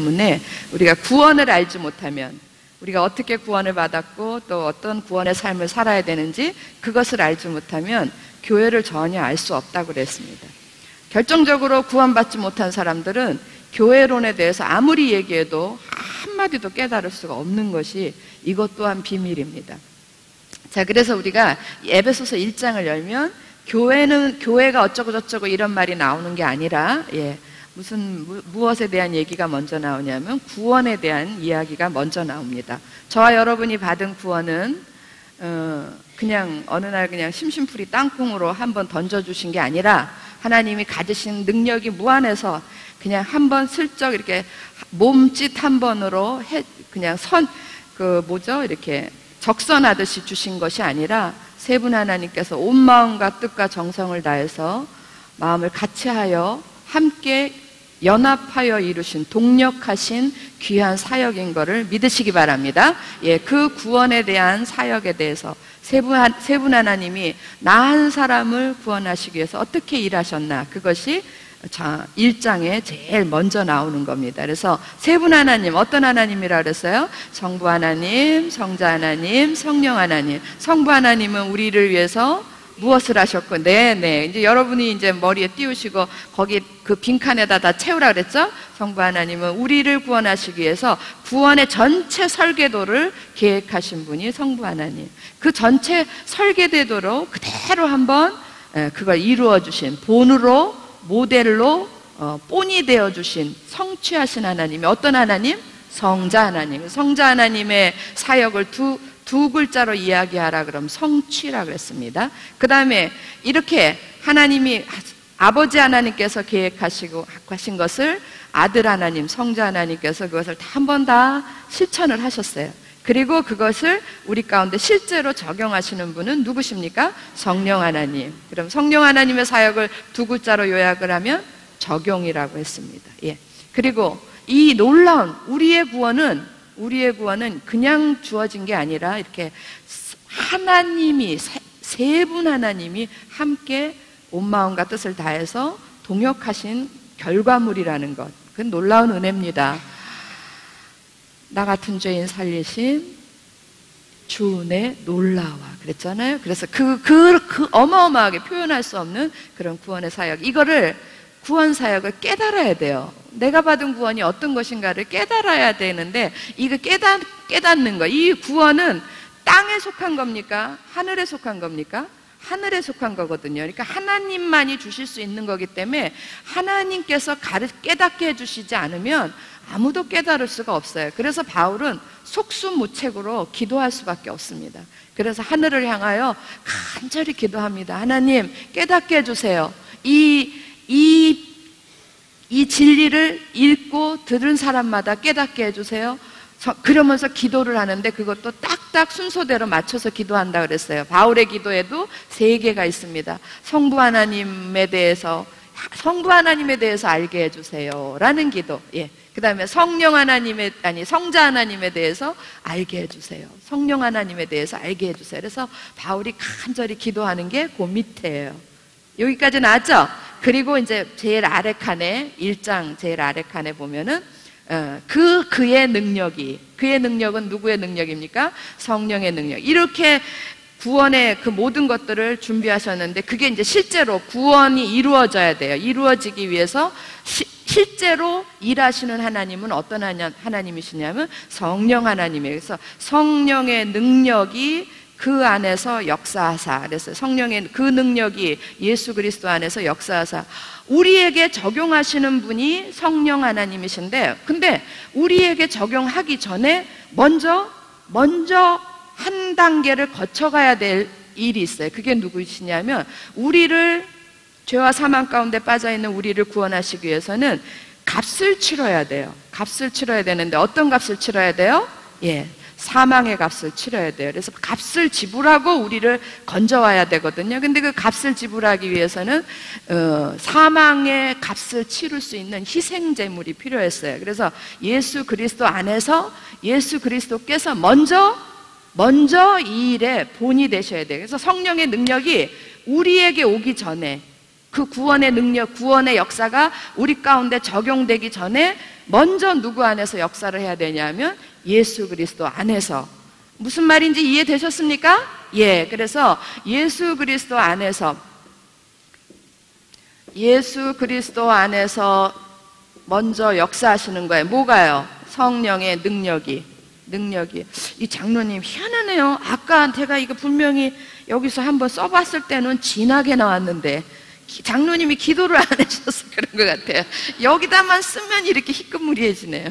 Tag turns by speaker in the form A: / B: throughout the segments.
A: 때문에 우리가 구원을 알지 못하면, 우리가 어떻게 구원을 받았고 또 어떤 구원의 삶을 살아야 되는지 그것을 알지 못하면 교회를 전혀 알 수 없다고 그랬습니다. 결정적으로 구원받지 못한 사람들은 교회론에 대해서 아무리 얘기해도 한마디도 깨달을 수가 없는 것이 이것 또한 비밀입니다. 자, 그래서 우리가 에베소서 1장을 열면 교회가 어쩌고 저쩌고 이런 말이 나오는 게 아니라, 무엇에 대한 얘기가 먼저 나오냐면 구원에 대한 이야기가 먼저 나옵니다. 저와 여러분이 받은 구원은 그냥 어느 날 그냥 심심풀이 땅콩으로 한번 던져주신 게 아니라 하나님이 가지신 능력이 무한해서 그냥 한번 슬쩍 이렇게 몸짓 한 번으로 그냥 이렇게 적선하듯이 주신 것이 아니라 세 분 하나님께서 온 마음과 뜻과 정성을 다해서 마음을 같이하여 함께 연합하여 이루신 동력하신 귀한 사역인 것을 믿으시기 바랍니다. 그 구원에 대한 사역에 대해서 세 분 하나님이 나 한 사람을 구원하시기 위해서 어떻게 일하셨나, 그것이 1장에 제일 먼저 나오는 겁니다. 그래서 세 분 하나님, 어떤 하나님이라 그랬어요? 성부 하나님, 성자 하나님, 성령 하나님. 성부 하나님은 우리를 위해서 무엇을 하셨고, 이제 여러분이 이제 머리에 띄우시고 거기 그 빈칸에다 다 채우라 그랬죠? 성부 하나님은 우리를 구원하시기 위해서 구원의 전체 설계도를 계획하신 분이 성부 하나님. 그 전체 설계대도로 그대로 한번 그걸 이루어 주신, 본으로 모델로 본이 되어 주신 성취하신 하나님이 어떤 하나님? 성자 하나님. 성자 하나님의 사역을 두 글자로 이야기하라 그러면 성취라 그랬습니다. 그 다음에 이렇게 하나님이, 아버지 하나님께서 계획하시고 하신 것을 아들 하나님, 성자 하나님께서 그것을 한 번 다 실천을 하셨어요. 그리고 그것을 우리 가운데 실제로 적용하시는 분은 누구십니까? 성령 하나님. 그럼 성령 하나님의 사역을 두 글자로 요약을 하면 적용이라고 했습니다. 그리고 이 놀라운 우리의 구원은 그냥 주어진 게 아니라 이렇게 하나님이, 세 분 하나님이 함께 온 마음과 뜻을 다해서 동역하신 결과물이라는 것. 그건 놀라운 은혜입니다. 나 같은 죄인 살리신 주 은혜 놀라워 그랬잖아요. 그래서 그 어마어마하게 표현할 수 없는 그런 구원의 사역, 이거를 구원 사역을 깨달아야 돼요. 내가 받은 구원이 어떤 것인가를 깨달아야 되는데, 이거 깨닫는 거, 이 구원은 땅에 속한 겁니까? 하늘에 속한 겁니까? 하늘에 속한 거거든요. 그러니까 하나님만이 주실 수 있는 거기 때문에 하나님께서 깨닫게 해주시지 않으면 아무도 깨달을 수가 없어요. 그래서 바울은 속수무책으로 기도할 수밖에 없습니다. 그래서 하늘을 향하여 간절히 기도합니다. 하나님 깨닫게 해주세요. 이 진리를 읽고 들은 사람마다 깨닫게 해주세요. 그러면서 기도를 하는데 그것도 딱딱 순서대로 맞춰서 기도한다 그랬어요. 바울의 기도에도 3개가 있습니다. 성부 하나님에 대해서 알게 해주세요 라는 기도. 그 다음에 성자 하나님에 대해서 알게 해주세요. 성령 하나님에 대해서 알게 해주세요. 그래서 바울이 간절히 기도하는 게 그 밑에예요. 여기까지 나왔죠? 그리고 이제 제일 아래 칸에 1장 제일 아래 칸에 보면은 그의 능력은 누구의 능력입니까? 성령의 능력. 이렇게 구원의 그 모든 것들을 준비하셨는데 그게 이제 실제로 구원이 이루어져야 돼요. 이루어지기 위해서 실제로 일하시는 하나님은 어떤 하나님이시냐면 성령 하나님이에요. 그래서 성령의 능력이 그 안에서 역사하사, 그래서 성령의 그 능력이 예수 그리스도 안에서 역사하사 우리에게 적용하시는 분이 성령 하나님이신데, 근데 우리에게 적용하기 전에 먼저 한 단계를 거쳐가야 될 일이 있어요. 그게 누구시냐면 우리를, 죄와 사망 가운데 빠져있는 우리를 구원하시기 위해서는 값을 치러야 돼요. 값을 치러야 되는데 어떤 값을 치러야 돼요? 사망의 값을 치러야 돼요. 그래서 값을 지불하고 우리를 건져와야 되거든요. 근데 그 값을 지불하기 위해서는 사망의 값을 치를 수 있는 희생제물이 필요했어요. 그래서 예수 그리스도 안에서 예수 그리스도께서 먼저 이 일의 본이 되셔야 돼요. 그래서 성령의 능력이 우리에게 오기 전에 그 구원의 능력, 구원의 역사가 우리 가운데 적용되기 전에 먼저 누구 안에서 역사를 해야 되냐면 예수 그리스도 안에서. 무슨 말인지 이해되셨습니까? 예, 그래서 예수 그리스도 안에서 먼저 역사하시는 거예요. 뭐가요? 성령의 능력이. 이 장로님 희한하네요. 아까 제가 이거 분명히 여기서 한번 써봤을 때는 진하게 나왔는데 장로님이 기도를 안 해주셔서 그런 것 같아요. 여기다만 쓰면 이렇게 희끗무리해지네요.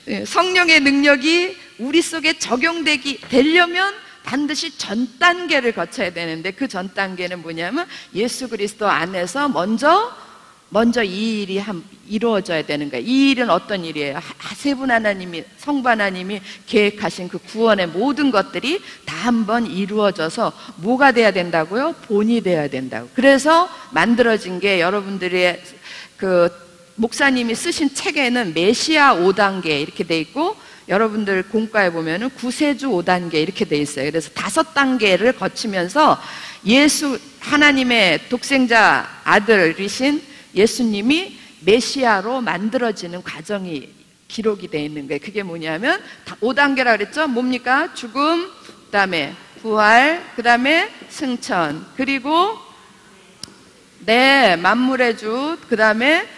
A: 예. 성령의 능력이 우리 속에 되려면 반드시 전 단계를 거쳐야 되는데, 그 전 단계는 뭐냐면 예수 그리스도 안에서 먼저 이 일이 이루어져야 되는 거예요. 이 일은 어떤 일이에요? 세 분 하나님이, 성부 하나님이 계획하신 그 구원의 모든 것들이 다 한번 이루어져서 뭐가 돼야 된다고요? 본이 돼야 된다고. 그래서 만들어진 게, 여러분들의 그 목사님이 쓰신 책에는 메시아 5단계 이렇게 돼 있고, 여러분들 공과에 보면은 구세주 5단계 이렇게 돼 있어요. 그래서 5단계를 거치면서 예수, 하나님의 독생자 아들이신 예수님이 메시아로 만들어지는 과정이 기록이 되어 있는 거예요. 그게 뭐냐면 5단계라 그랬죠? 뭡니까? 죽음, 그 다음에 부활, 그 다음에 승천, 그리고 만물의 주, 그 다음에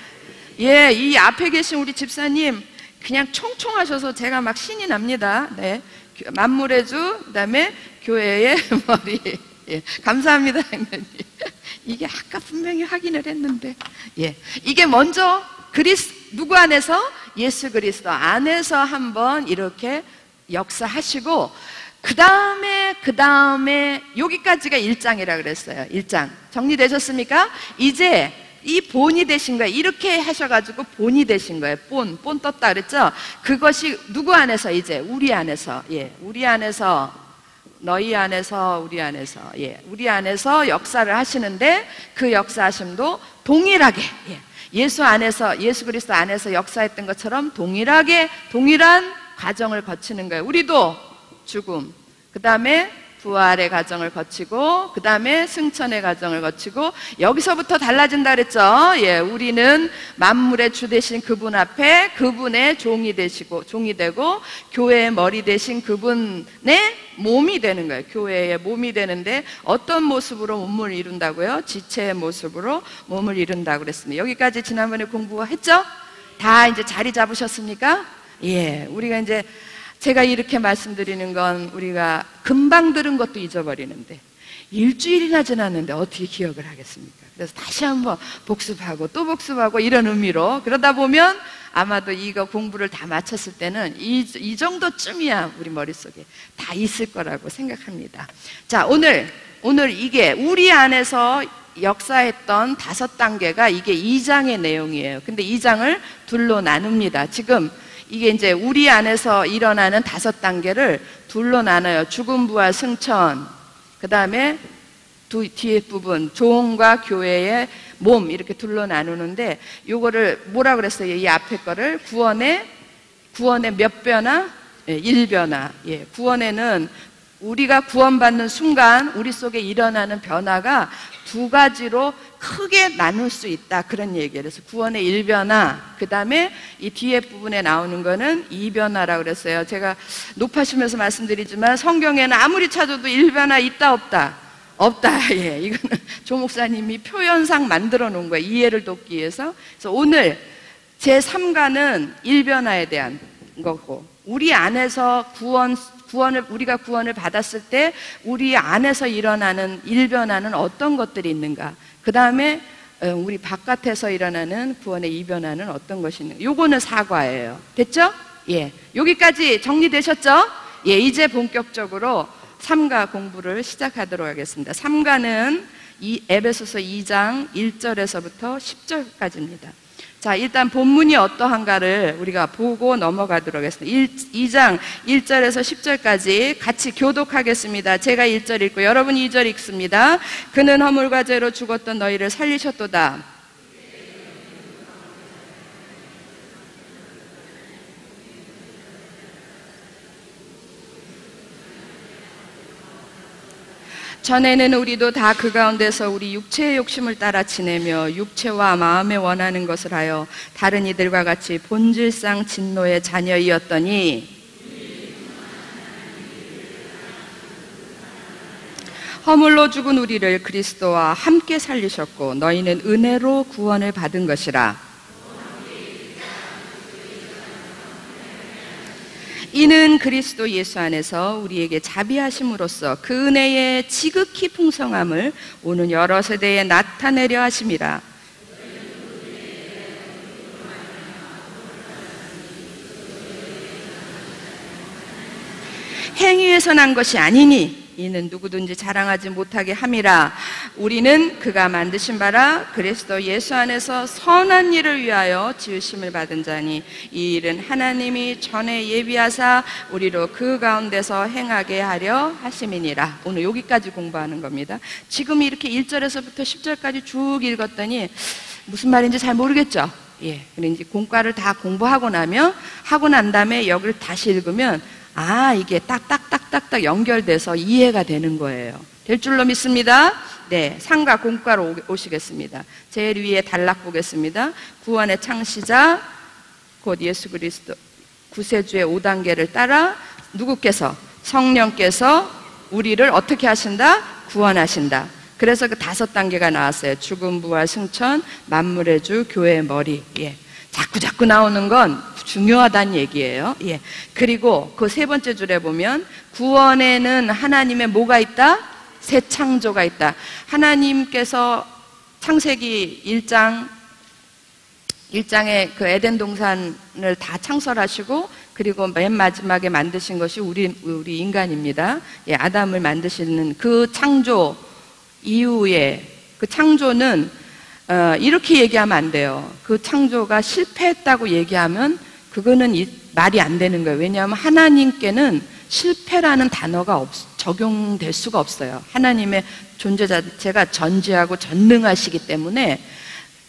A: 이 앞에 계신 우리 집사님 그냥 총총하셔서 제가 막 신이 납니다. 네, 만물의 주, 그 다음에 교회의 머리. 예, 감사합니다, 장로님. 이게 아까 분명히 확인을 했는데, 이게 먼저 누구 안에서? 예수 그리스도 안에서 한번 이렇게 역사하시고, 그 다음에 여기까지가 1장이라 그랬어요. 1장 정리되셨습니까? 이제 이 본이 되신 거예요. 이렇게 하셔가지고 본이 되신 거예요. 본 떴다 그랬죠? 그것이 누구 안에서? 이제 우리 안에서, 우리 안에서, 너희 안에서, 우리 안에서, 우리 안에서 역사를 하시는데, 그 역사하심도 동일하게, 예수 그리스도 안에서 역사했던 것처럼 동일한 과정을 거치는 거예요. 우리도 죽음, 그 다음에 부활의 과정을 거치고, 그 다음에 승천의 과정을 거치고, 여기서부터 달라진다 그랬죠? 우리는 만물의 주 되신 그분 앞에 그분의 종이 되고, 교회의 머리 되신 그분의 몸이 되는 거예요. 교회의 몸이 되는데, 어떤 모습으로 몸을 이룬다고요? 지체의 모습으로 몸을 이룬다고 그랬습니다. 여기까지 지난번에 공부했죠? 다 이제 자리 잡으셨습니까? 우리가 이제 제가 이렇게 말씀드리는 건 우리가 금방 들은 것도 잊어버리는데, 일주일이나 지났는데 어떻게 기억을 하겠습니까? 그래서 다시 한번 복습하고 또 복습하고 이런 의미로, 그러다 보면 아마도 이거 공부를 다 마쳤을 때는 이 정도쯤이야 우리 머릿속에 다 있을 거라고 생각합니다. 자, 오늘 이게 우리 안에서 역사했던 5단계가 이게 2장의 내용이에요. 근데 2장을 둘로 나눕니다. 지금 이게 이제 우리 안에서 일어나는 5단계를 둘로 나눠요. 죽음, 부활, 승천, 그 다음에 뒤에 부분 종과 교회의 몸, 이렇게 둘로 나누는데, 요거를 뭐라 그랬어요? 이 앞에 거를 구원의 몇 변화? 1변화. 구원에는 우리가 구원받는 순간 우리 속에 일어나는 변화가 2가지로 크게 나눌 수 있다, 그런 얘기예요. 그래서 구원의 1변화, 그 다음에 이 뒤에 부분에 나오는 거는 2변화라고 그랬어요. 제가 높아시면서 말씀드리지만 성경에는 아무리 찾아도 1변화 있다 없다. 이거는 조 목사님이 표현상 만들어 놓은 거예요. 이해를 돕기 위해서. 그래서 오늘 제3가는 1변화에 대한 거고, 우리 안에서 우리가 구원을 받았을 때 우리 안에서 일어나는 1변화는 어떤 것들이 있는가, 그 다음에 우리 바깥에서 일어나는 구원의 2변화는 어떤 것이 있는가. 요거는 4과예요. 됐죠? 여기까지 정리되셨죠? 이제 본격적으로 3가 공부를 시작하도록 하겠습니다. 3가는 에베소서 2장 1절에서부터 10절까지입니다. 자, 일단 본문이 어떠한가를 우리가 보고 넘어가도록 하겠습니다. 2장 1절에서 10절까지 같이 교독하겠습니다. 제가 1절 읽고 여러분 2절 읽습니다. 그는 허물과 죄로 죽었던 너희를 살리셨도다. 전에는 우리도 다 그 가운데서 우리 육체의 욕심을 따라 지내며 육체와 마음에 원하는 것을 하여 다른 이들과 같이 본질상 진노의 자녀이었더니 허물로 죽은 우리를 그리스도와 함께 살리셨고 너희는 은혜로 구원을 받은 것이라. 이는 그리스도 예수 안에서 우리에게 자비하심으로써 그 은혜의 지극히 풍성함을 오는 여러 세대에 나타내려 하심이라. 행위에서 난 것이 아니니 이는 누구든지 자랑하지 못하게 함이라. 우리는 그가 만드신 바라 그리스도 예수 안에서 선한 일을 위하여 지으심을 받은 자니 이 일은 하나님이 전에 예비하사 우리로 그 가운데서 행하게 하려 하심이니라. 오늘 여기까지 공부하는 겁니다. 지금 이렇게 1절에서부터 10절까지 쭉 읽었더니 무슨 말인지 잘 모르겠죠? 예. 그런데 공과를 다 공부하고 하고 난 다음에 여기를 다시 읽으면 이게 딱딱딱딱딱 연결돼서 이해가 되는 거예요. 될 줄로 믿습니다. 네, 상과 공과로 오시겠습니다. 제일 위에 단락 보겠습니다. 구원의 창시자 곧 예수 그리스도 구세주의 5단계를 따라 누구께서? 성령께서 우리를 어떻게 하신다? 구원하신다. 그래서 그 5단계가 나왔어요. 죽음, 부활, 승천, 만물의 주, 교회의 머리. 예. 자꾸 나오는 건 중요하다는 얘기예요. 예. 그리고 그 3번째 줄에 보면 구원에는 하나님의 뭐가 있다? 새 창조가 있다. 하나님께서 창세기 1장에 그 에덴 동산을 다 창설하시고 그리고 맨 마지막에 만드신 것이 우리 인간입니다. 예, 아담을 만드시는 그 창조 이후에 그 창조는 이렇게 얘기하면 안 돼요. 그 창조가 실패했다고 얘기하면 그거는 말이 안 되는 거예요. 왜냐하면 하나님께는 실패라는 단어가 적용될 수가 없어요. 하나님의 존재 자체가 전지하고 전능하시기 때문에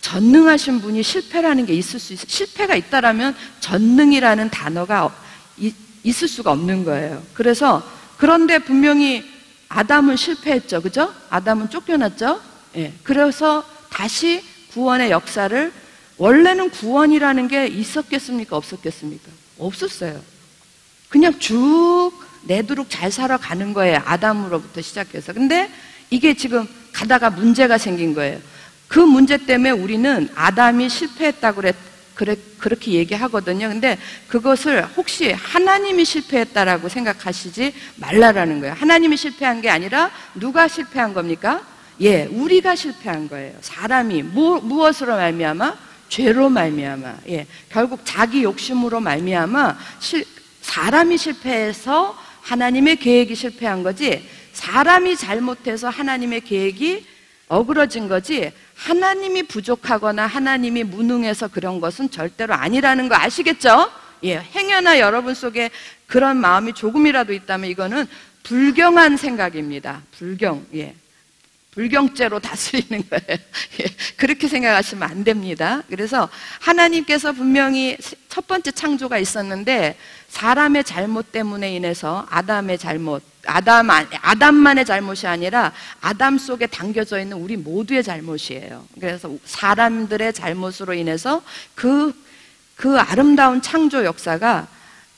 A: 전능하신 분이 실패라는 게 있을 수 있어요. 실패가 있다라면 전능이라는 단어가 있을 수가 없는 거예요. 그런데 분명히 아담은 실패했죠. 그죠? 아담은 쫓겨났죠? 예. 그래서 다시 구원의 역사를 원래는 구원이라는 게 있었겠습니까? 없었겠습니까? 없었어요. 그냥 쭉 내두룩 잘 살아가는 거예요. 아담으로부터 시작해서. 근데 이게 지금 가다가 문제가 생긴 거예요. 그 문제 때문에 우리는 아담이 실패했다고 그렇게 얘기하거든요. 근데 그것을 혹시 하나님이 실패했다라고 생각하시지 말라라는 거예요. 하나님이 실패한 게 아니라 누가 실패한 겁니까? 예, 우리가 실패한 거예요. 사람이 무엇으로 말미암아? 죄로 말미암아. 예, 결국 자기 욕심으로 말미암아 사람이 실패해서 하나님의 계획이 실패한 거지, 사람이 잘못해서 하나님의 계획이 어그러진 거지, 하나님이 부족하거나 하나님이 무능해서 그런 것은 절대로 아니라는 거 아시겠죠? 예, 행여나 여러분 속에 그런 마음이 조금이라도 있다면 이거는 불경한 생각입니다. 예. 불경죄로 다스리는 거예요. 예, 그렇게 생각하시면 안 됩니다. 그래서 하나님께서 분명히 첫 번째 창조가 있었는데 사람의 잘못 때문에 인해서 아담만의 잘못이 아니라 아담 속에 담겨져 있는 우리 모두의 잘못이에요. 그래서 사람들의 잘못으로 인해서 그 아름다운 창조 역사가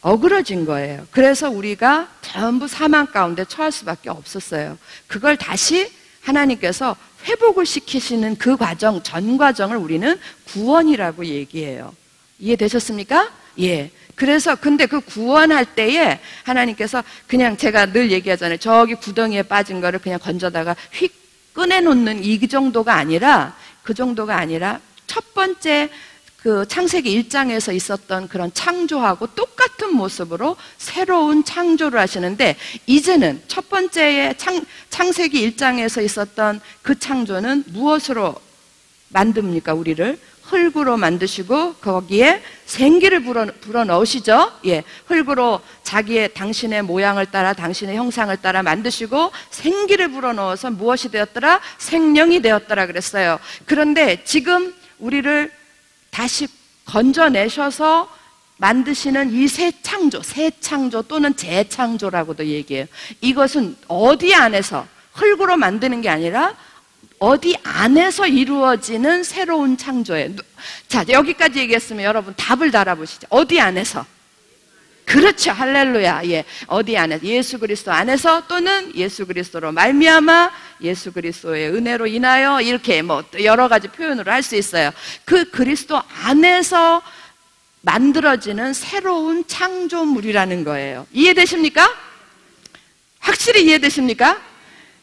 A: 어그러진 거예요. 그래서 우리가 전부 사망 가운데 처할 수밖에 없었어요. 그걸 다시 하나님께서 회복을 시키시는 그 과정, 전 과정을 우리는 구원이라고 얘기해요. 이해되셨습니까? 예. 그래서 근데 그 구원할 때에 하나님께서 그냥 제가 늘 얘기하잖아요. 저기 구덩이에 빠진 거를 그냥 건져다가 휙 꺼내놓는 그 정도가 아니라 첫 번째 그 창세기 1장에서 있었던 그런 창조하고 똑같은 모습으로 새로운 창조를 하시는데, 이제는 첫 번째의 창세기 1장에서 있었던 그 창조는 무엇으로 만듭니까? 우리를 흙으로 만드시고 거기에 생기를 불어 넣으시죠. 예, 흙으로 당신의 모양을 따라 당신의 형상을 따라 만드시고 생기를 불어 넣어서 무엇이 되었더라? 생명이 되었더라 그랬어요. 그런데 지금 우리를 다시 건져내셔서 만드시는 이 새 창조 또는 재창조라고도 얘기해요. 이것은 어디 안에서, 흙으로 만드는 게 아니라 어디 안에서 이루어지는 새로운 창조예요. 자, 여기까지 얘기했으면 여러분 답을 달아보시죠. 어디 안에서? 그렇죠. 할렐루야. 예. 어디 안에서? 예수 그리스도 안에서 또는 예수 그리스도로 말미암아 예수 그리스도의 은혜로 인하여 이렇게 뭐 여러 가지 표현으로 할 수 있어요. 그 그리스도 안에서 만들어지는 새로운 창조물이라는 거예요. 이해되십니까? 확실히 이해되십니까?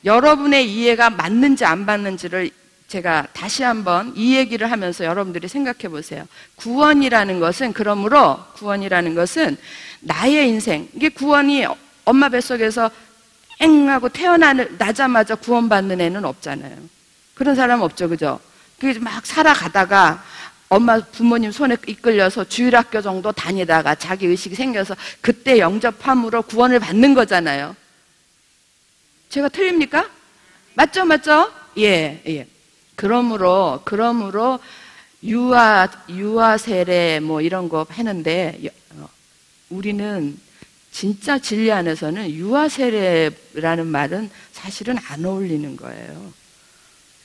A: 여러분의 이해가 맞는지 안 맞는지를 제가 다시 한번 이 얘기를 하면서 여러분들이 생각해 보세요. 구원이라는 것은, 그러므로 구원이라는 것은 나의 인생, 이게 구원이 엄마 뱃속에서 엥 하고 태어나자마자 구원받는 애는 없잖아요. 그런 사람 없죠, 그죠? 그게 막 살아가다가 엄마 부모님 손에 이끌려서 주일학교 정도 다니다가 자기 의식이 생겨서 그때 영접함으로 구원을 받는 거잖아요. 제가 틀립니까? 맞죠, 맞죠? 예, 예. 그러므로 유아 세례 뭐 이런 거 하는데 우리는 진짜 진리 안에서는 유아 세례라는 말은 사실은 안 어울리는 거예요.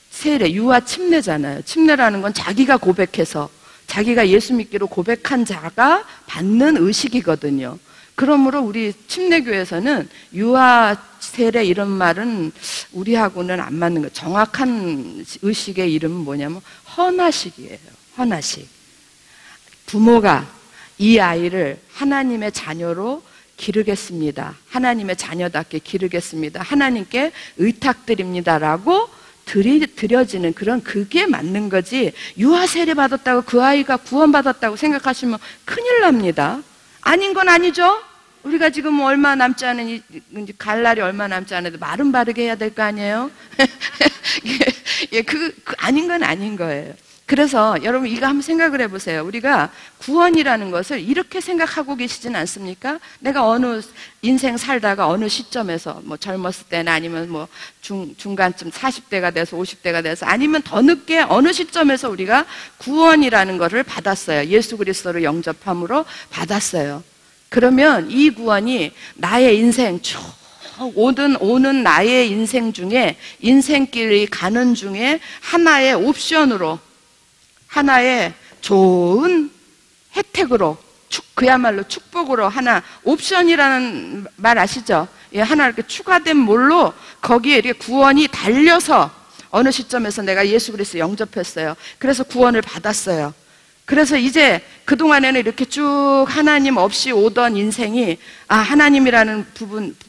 A: 세례, 유아 침례잖아요. 침례라는 건 자기가 고백해서 자기가 예수 믿기로 고백한 자가 받는 의식이거든요. 그러므로 우리 침례교에서는 유아 세례 이런 말은 우리하고는 안 맞는 거예요. 정확한 의식의 이름은 뭐냐면 헌화식이에요. 헌화식. 부모가 이 아이를 하나님의 자녀로 기르겠습니다. 하나님의 자녀답게 기르겠습니다. 하나님께 의탁드립니다라고 드려지는 그런, 그게 맞는 거지, 유아 세례 받았다고 그 아이가 구원받았다고 생각하시면 큰일 납니다. 아닌 건 아니죠? 우리가 지금 얼마 남지 않은, 갈 날이 얼마 남지 않아도 말은 바르게 해야 될 거 아니에요? 예, 아닌 건 아닌 거예요. 그래서 여러분 이거 한번 생각을 해보세요. 우리가 구원이라는 것을 이렇게 생각하고 계시진 않습니까? 내가 어느 인생 살다가 어느 시점에서 뭐 젊었을 때나 아니면 뭐 중간쯤 40대가 돼서 50대가 돼서 아니면 더 늦게 어느 시점에서 우리가 구원이라는 것을 받았어요. 예수 그리스도를 영접함으로 받았어요. 그러면 이 구원이 나의 인생 쭉 오는 나의 인생 중에, 인생길이 가는 중에 하나의 옵션으로, 하나의 좋은 혜택으로, 그야말로 축복으로 하나, 옵션이라는 말 아시죠? 예, 하나 이렇게 추가된 뭘로 거기에 이렇게 구원이 달려서 어느 시점에서 내가 예수 그리스도 영접했어요. 그래서 구원을 받았어요. 그래서 이제 그동안에는 이렇게 쭉 하나님 없이 오던 인생이, 하나님이라는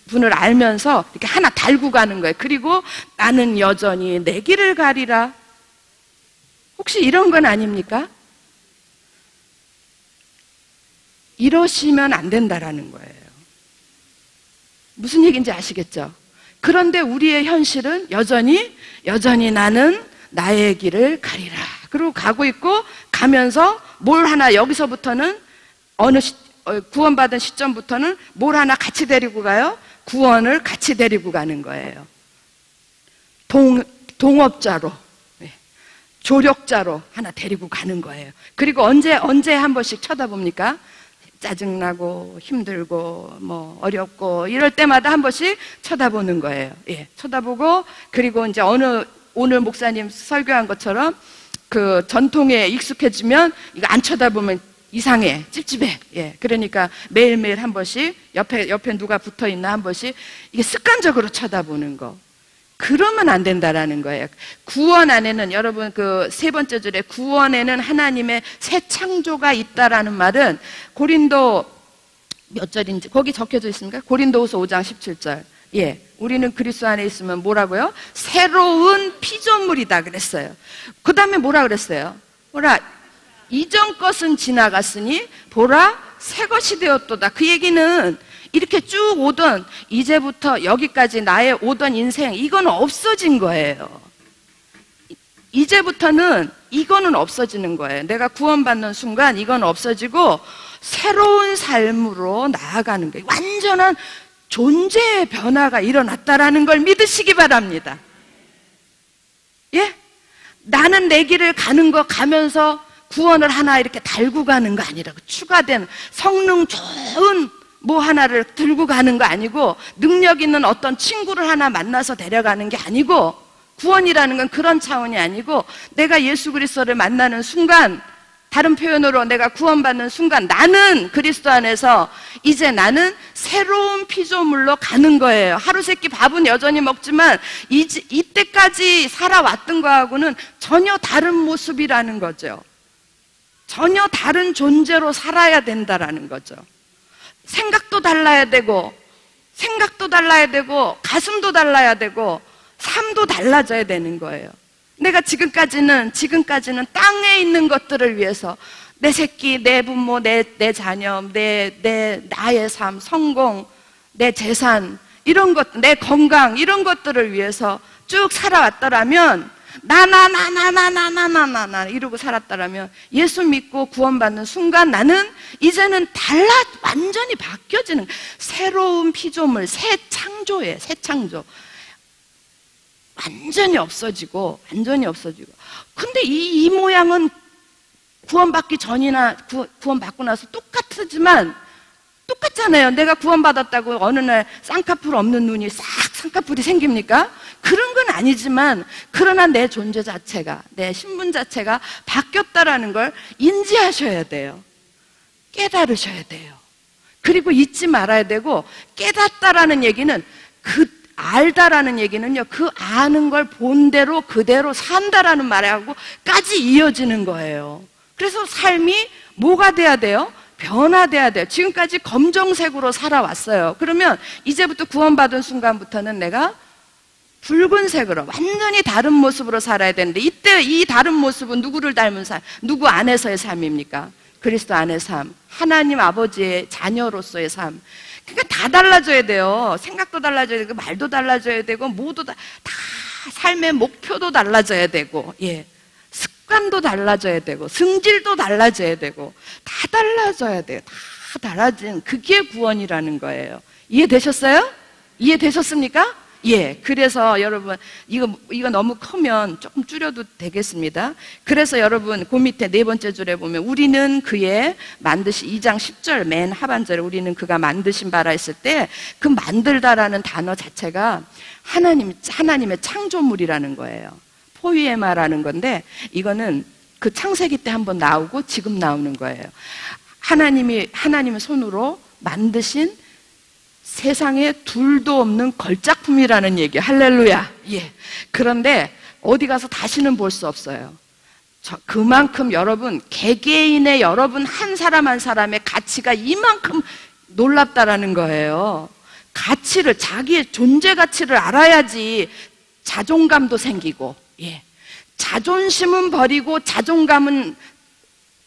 A: 분을 알면서 이렇게 하나 달고 가는 거예요. 그리고 나는 여전히 내 길을 가리라. 혹시 이런 건 아닙니까? 이러시면 안 된다라는 거예요. 무슨 얘기인지 아시겠죠? 그런데 우리의 현실은 여전히 나는 나의 길을 가리라. 그리고 가고 있고, 가면서 뭘 하나, 여기서부터는 구원받은 시점부터는 뭘 하나 같이 데리고 가요? 구원을 같이 데리고 가는 거예요. 동업자로, 조력자로 하나 데리고 가는 거예요. 그리고 언제 한 번씩 쳐다봅니까? 짜증나고 힘들고 뭐 어렵고 이럴 때마다 한 번씩 쳐다보는 거예요. 예, 쳐다보고, 그리고 이제 오늘 목사님 설교한 것처럼 그 전통에 익숙해지면 이거 안 쳐다보면 이상해, 찝찝해. 예, 그러니까 매일매일 한 번씩 옆에 누가 붙어 있나 한 번씩 이게 습관적으로 쳐다보는 거. 그러면 안 된다라는 거예요. 구원 안에는, 여러분 그 세 번째 줄에 구원에는 하나님의 새 창조가 있다라는 말은 고린도 몇 절인지 거기 적혀져 있습니까? 고린도후서 5장 17절. 예, 우리는 그리스도 안에 있으면 뭐라고요? 새로운 피조물이다 그랬어요. 그 다음에 뭐라 그랬어요? 이전 것은 지나갔으니 보라 새 것이 되었도다. 그 얘기는 이렇게 쭉 오던, 이제부터 여기까지 나의 오던 인생, 이건 없어진 거예요. 이제부터는 이거는 없어지는 거예요. 내가 구원받는 순간 이건 없어지고 새로운 삶으로 나아가는 거예요. 완전한 존재의 변화가 일어났다라는 걸 믿으시기 바랍니다. 예? 나는 내 길을 가는 거 가면서 구원을 하나 이렇게 달고 가는 거 아니라 추가된 성능 좋은 뭐 하나를 들고 가는 거 아니고, 능력 있는 어떤 친구를 하나 만나서 데려가는 게 아니고, 구원이라는 건 그런 차원이 아니고, 내가 예수 그리스도를 만나는 순간, 다른 표현으로 내가 구원받는 순간, 나는 그리스도 안에서 이제 나는 새로운 피조물로 가는 거예요. 하루 세끼 밥은 여전히 먹지만 이때까지 살아왔던 거하고는 전혀 다른 모습이라는 거죠. 전혀 다른 존재로 살아야 된다라는 거죠. 생각도 달라야 되고, 가슴도 달라야 되고, 삶도 달라져야 되는 거예요. 내가 지금까지는 땅에 있는 것들을 위해서 내 새끼, 내 부모, 내 자녀, 나의 삶, 성공, 내 재산, 이런 것, 내 건강, 이런 것들을 위해서 쭉 살아왔더라면, 나 이러고 살았더라면, 예수 믿고 구원받는 순간 나는 이제는 완전히 바뀌어지는, 새로운 피조물, 새 창조예요. 새 창조. 완전히 없어지고. 근데 이 모양은 구원받기 전이나 구원받고 나서 똑같잖아요. 내가 구원받았다고 어느 날 쌍꺼풀 없는 눈이 싹 쌍꺼풀이 생깁니까? 그런 건 아니지만, 그러나 내 존재 자체가, 내 신분 자체가 바뀌었다라는 걸 인지하셔야 돼요. 깨달으셔야 돼요. 그리고 잊지 말아야 되고, 깨닫다라는 얘기는, 알다라는 얘기는요, 그 아는 걸 본대로 그대로 산다라는 말하고까지 이어지는 거예요. 그래서 삶이 뭐가 돼야 돼요? 변화돼야 돼요. 지금까지 검정색으로 살아왔어요. 그러면 이제부터 구원받은 순간부터는 내가 붉은색으로 완전히 다른 모습으로 살아야 되는데, 이때 이 다른 모습은 누구를 닮은 삶, 누구 안에서의 삶입니까? 그리스도 안의 삶, 하나님 아버지의 자녀로서의 삶. 그러니까 다 달라져야 돼요. 생각도 달라져야 되고, 말도 달라져야 되고, 모두 다 삶의 목표도 달라져야 되고, 습관도 달라져야 되고, 승질도 달라져야 되고, 다 달라져야 돼요. 다 달라진, 그게 구원이라는 거예요. 이해되셨어요? 이해되셨습니까? 그래서 여러분, 이거 너무 크면 조금 줄여도 되겠습니다. 그래서 여러분, 그 밑에 네 번째 줄에 보면, 우리는 그의 2장 10절 맨 하반절에, 우리는 그가 만드신 바라 했을 때, 그 만들다라는 단어 자체가 하나님의 창조물이라는 거예요. 포이에마라는 건데, 이거는 그 창세기 때 한번 나오고 지금 나오는 거예요. 하나님의 손으로 만드신 세상에 둘도 없는 걸작품이라는 얘기예요. 할렐루야. 그런데 어디 가서 다시는 볼 수 없어요. 그만큼 여러분, 개개인의 여러분 한 사람 한 사람의 가치가 이만큼 놀랍다라는 거예요. 자기의 존재 가치를 알아야지 자존감도 생기고, 자존심은 버리고 자존감은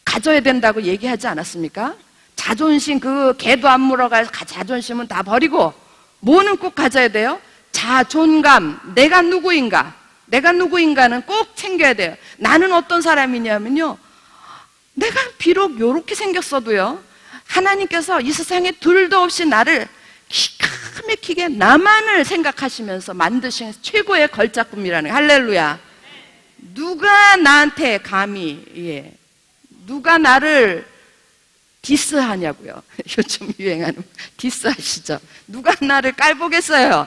A: 가져야 된다고 얘기하지 않았습니까? 자존심, 개도 안 물어가서 자존심은 다 버리고, 뭐는 꼭 가져야 돼요? 자존감, 내가 누구인가는 꼭 챙겨야 돼요. 나는 어떤 사람이냐면요, 내가 비록 요렇게 생겼어도요, 하나님께서 이 세상에 둘도 없이 나를 기가 막히게 나만을 생각하시면서 만드신 최고의 걸작품이라는, 할렐루야. 누가 나한테 감히, 누가 나를 디스하냐고요. 요즘 유행하는 디스하시죠. 누가 나를 깔보겠어요.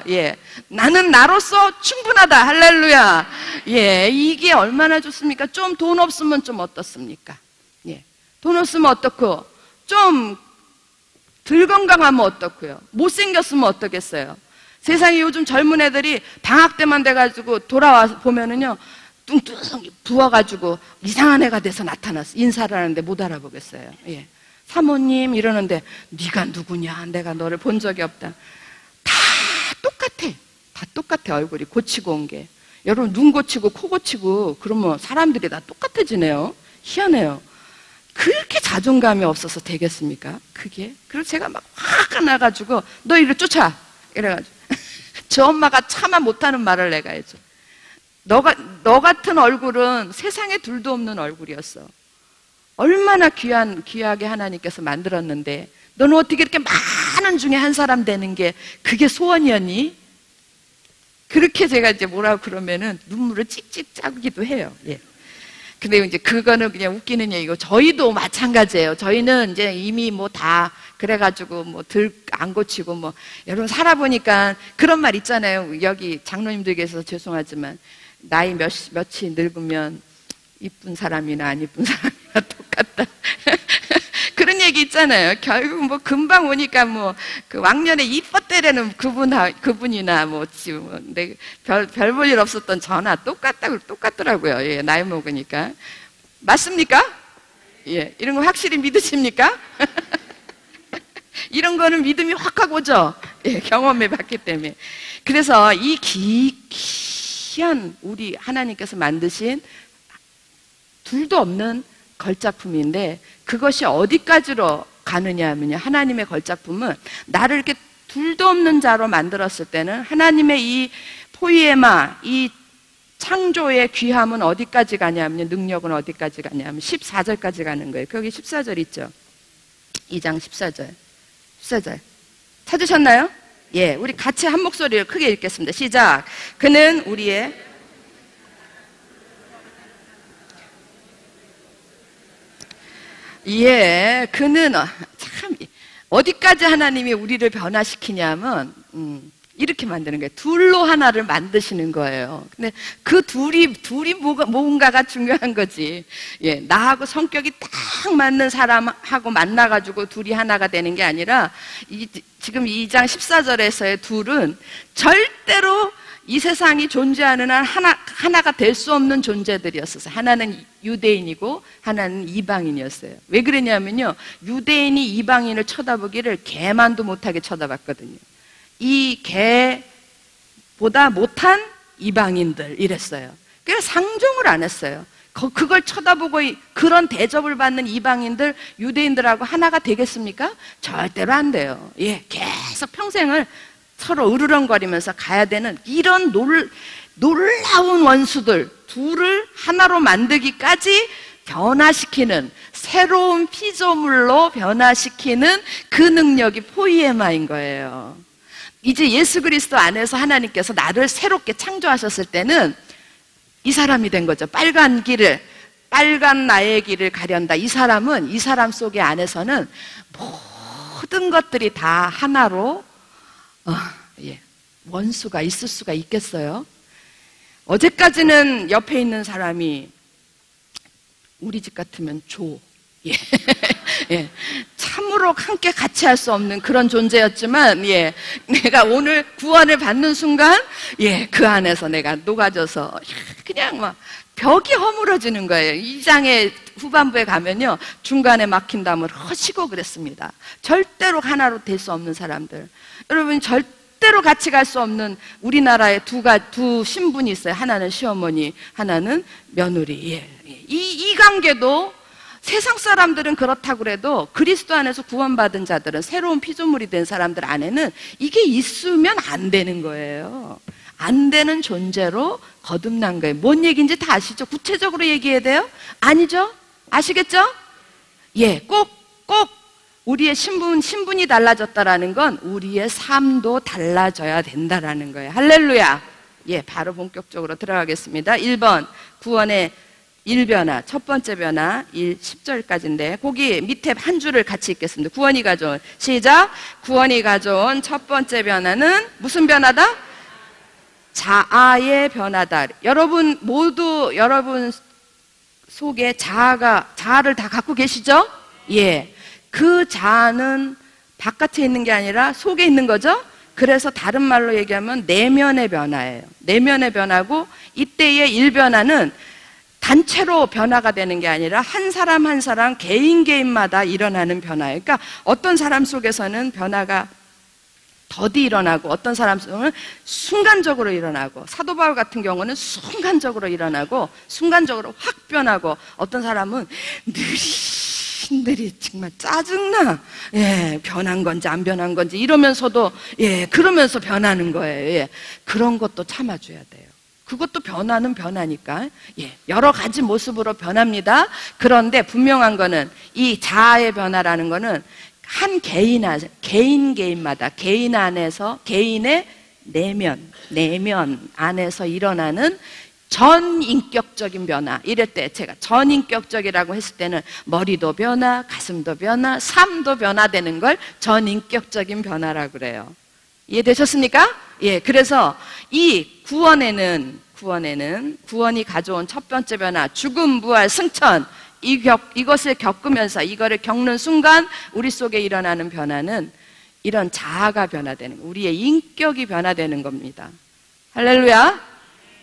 A: 나는 나로서 충분하다. 할렐루야. 이게 얼마나 좋습니까? 좀 돈 없으면 좀 어떻습니까? 돈 없으면 어떻고, 좀 덜 건강하면 어떻고요? 못생겼으면 어떻겠어요? 세상에 요즘 젊은 애들이 방학 때만 돼가지고 돌아와 보면은요, 뚱뚱 부어가지고 이상한 애가 돼서 나타났어. 인사를 하는데 못 알아보겠어요. 사모님 이러는데, 네가 누구냐? 내가 너를 본 적이 없다. 다 똑같아. 얼굴이 고치고 온 게. 여러분, 눈 고치고 코 고치고 그러면 사람들이 다 똑같아지네요. 희한해요. 그렇게 자존감이 없어서 되겠습니까? 그게? 그리고 제가 막 화가 나가지고, 너 이리 쫓아! 이래가지고 저 엄마가 차마 못하는 말을 내가 해줘. 너 같은 얼굴은 세상에 둘도 없는 얼굴이었어. 얼마나 귀하게 하나님께서 만들었는데, 너는 어떻게 이렇게 많은 중에 한 사람 되는 게 그게 소원이었니? 그렇게 제가 이제 뭐라고 그러면은 눈물을 찍찍 짜기도 해요. 근데 이제 그거는 그냥 웃기는 얘기고, 저희도 마찬가지예요. 저희는 이제 이미 뭐 다 그래가지고 뭐 들 안 고치고 뭐, 여러분 살아보니까 그런 말 있잖아요. 여기 장로님들께서 죄송하지만 나이 몇이 늙으면 이쁜 사람이나 안 이쁜 사람이나 똑같다. 그런 얘기 있잖아요. 결국 뭐 금방 오니까 뭐 그 왕년에 이뻤대라는 그분이나 뭐 지금 별 볼 일 없었던 저나 똑같더라고요. 예, 나이 먹으니까. 맞습니까? 예, 이런 거 확실히 믿으십니까? 이런 거는 믿음이 확 하고 오죠. 예, 경험해 봤기 때문에. 그래서 이 귀한 우리 하나님께서 만드신 둘도 없는 걸작품인데, 그것이 어디까지로 가느냐 하면요, 하나님의 걸작품은 나를 이렇게 둘도 없는 자로 만들었을 때는 하나님의 이 포이에마, 이 창조의 귀함은 어디까지 가냐면, 능력은 어디까지 가냐면 14절까지 가는 거예요. 거기 14절 있죠. 2장 14절. 14절 찾으셨나요? 예, 우리 같이 한 목소리로 크게 읽겠습니다. 시작. 그는 우리의 그는 참 어디까지 하나님이 우리를 변화시키냐면 이렇게 만드는 거예요. 둘로 하나를 만드시는 거예요. 근데 그 둘이 뭔가가 중요한 거지. 예, 나하고 성격이 딱 맞는 사람하고 만나가지고 둘이 하나가 되는 게 아니라, 지금 2장 14절에서의 둘은 절대로 이 세상이 존재하는 한 하나가 될 수 없는 존재들이었어요. 하나는 유대인이고 하나는 이방인이었어요. 왜 그러냐면요, 유대인이 이방인을 쳐다보기를 개만도 못하게 쳐다봤거든요. 이 개보다 못한 이방인들 이랬어요. 그래서 상종을 안 했어요. 그걸 쳐다보고 그런 대접을 받는 이방인들, 유대인들하고 하나가 되겠습니까? 절대로 안 돼요. 예, 계속 평생을 서로 으르렁거리면서 가야 되는 이런 놀라운 원수들 둘을 하나로 만들기까지 변화시키는, 새로운 피조물로 변화시키는 그 능력이 포이에마인 거예요. 이제 예수 그리스도 안에서 하나님께서 나를 새롭게 창조하셨을 때는 이 사람이 된 거죠. 빨간 나의 길을 가련다. 이 사람은, 이 사람 속에 안에서는 모든 것들이 다 하나로 원수가 있을 수가 있겠어요? 어제까지는 옆에 있는 사람이 우리 집 같으면 예, 참으로 함께 같이 할 수 없는 그런 존재였지만, 예, 내가 오늘 구원을 받는 순간, 예, 그 안에서 내가 녹아져서 그냥 막 벽이 허물어지는 거예요. 2장의 후반부에 가면요, 중간에 막힌 담을 허시고 그랬습니다. 절대로 하나로 될 수 없는 사람들. 여러분, 절대로 같이 갈 수 없는 우리나라에 두 신분이 있어요. 하나는 시어머니, 하나는 며느리. 예. 이 관계도 세상 사람들은 그렇다고 그래도 그리스도 안에서 구원받은 자들은, 새로운 피조물이 된 사람들 안에는 이게 있으면 안 되는 거예요. 안 되는 존재로 거듭난 거예요. 뭔 얘기인지 다 아시죠? 구체적으로 얘기해야 돼요? 아니죠? 아시겠죠? 예, 꼭 우리의 신분이 달라졌다라는 건 우리의 삶도 달라져야 된다라는 거예요. 할렐루야. 예, 바로 본격적으로 들어가겠습니다. 1번 구원의 1변화, 첫 번째 변화 10절까지인데 거기 밑에 한 줄을 같이 읽겠습니다. 구원이 가져온, 시작. 구원이 가져온 첫 번째 변화는 무슨 변화다? 자아의 변화다. 여러분 모두 여러분 속에 자아를 다 갖고 계시죠? 예. 그 자아는 바깥에 있는 게 아니라 속에 있는 거죠? 그래서 다른 말로 얘기하면 내면의 변화예요. 내면의 변화고, 이때의 1변화는 단체로 변화가 되는 게 아니라 한 사람 한 사람 개인마다 일어나는 변화예요. 그러니까 어떤 사람 속에서는 변화가 더디 일어나고, 어떤 사람 속에는 순간적으로 일어나고, 사도 바울 같은 경우는 순간적으로 일어나고 순간적으로 확 변하고, 어떤 사람은 느릿느릿 정말 짜증나. 예, 변한 건지 안 변한 건지 이러면서도, 예, 그러면서 변하는 거예요. 예, 그런 것도 참아줘야 돼요. 그것도 변화는 변하니까, 예, 여러 가지 모습으로 변합니다. 그런데 분명한 거는 이 자아의 변화라는 거는 한 개인마다 개인 안에서, 개인의 내면 안에서 일어나는 전인격적인 변화. 이럴 때 제가 전인격적이라고 했을 때는 머리도 변화, 가슴도 변화, 삶도 변화되는 걸 전인격적인 변화라고 그래요. 이해되셨습니까? 예, 그래서 이 구원이 가져온 첫 번째 변화, 죽음, 부활, 승천, 이것을 겪으면서 이거를 겪는 순간 우리 속에 일어나는 변화는 이런 자아가 변화되는 거예요. 우리의 인격이 변화되는 겁니다. 할렐루야.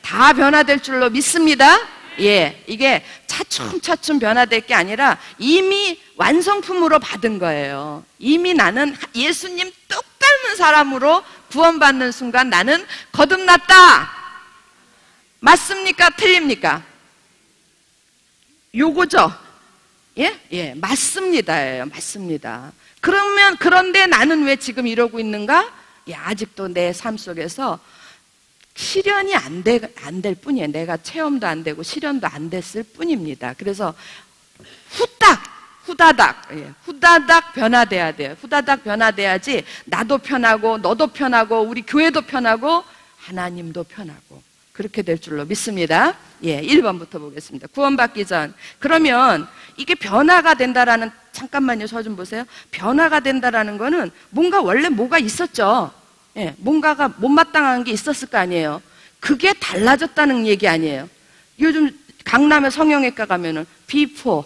A: 다 변화될 줄로 믿습니다. 예, 이게 차츰차츰 변화될 게 아니라 이미 완성품으로 받은 거예요. 이미 나는 예수님 똑 닮은 사람으로 구원받는 순간 나는 거듭났다. 맞습니까? 틀립니까? 요거죠? 예? 예, 맞습니다예요. 맞습니다. 그런데 나는 왜 지금 이러고 있는가? 예, 아직도 내 삶 속에서 실현이 안 될 뿐이에요. 내가 체험도 안 되고 실현도 안 됐을 뿐입니다. 그래서 후다닥 변화돼야 돼요. 후다닥 변화돼야지 나도 편하고 너도 편하고 우리 교회도 편하고 하나님도 편하고 그렇게 될 줄로 믿습니다. 예, 1번부터 보겠습니다. 구원받기 전. 그러면 이게 변화가 된다라는, 잠깐만요, 저 좀 보세요. 변화가 된다라는 거는 뭔가 원래 뭐가 있었죠. 예, 뭔가가 못마땅한 게 있었을 거 아니에요. 그게 달라졌다는 얘기 아니에요. 요즘 강남의 성형외과 가면은 before,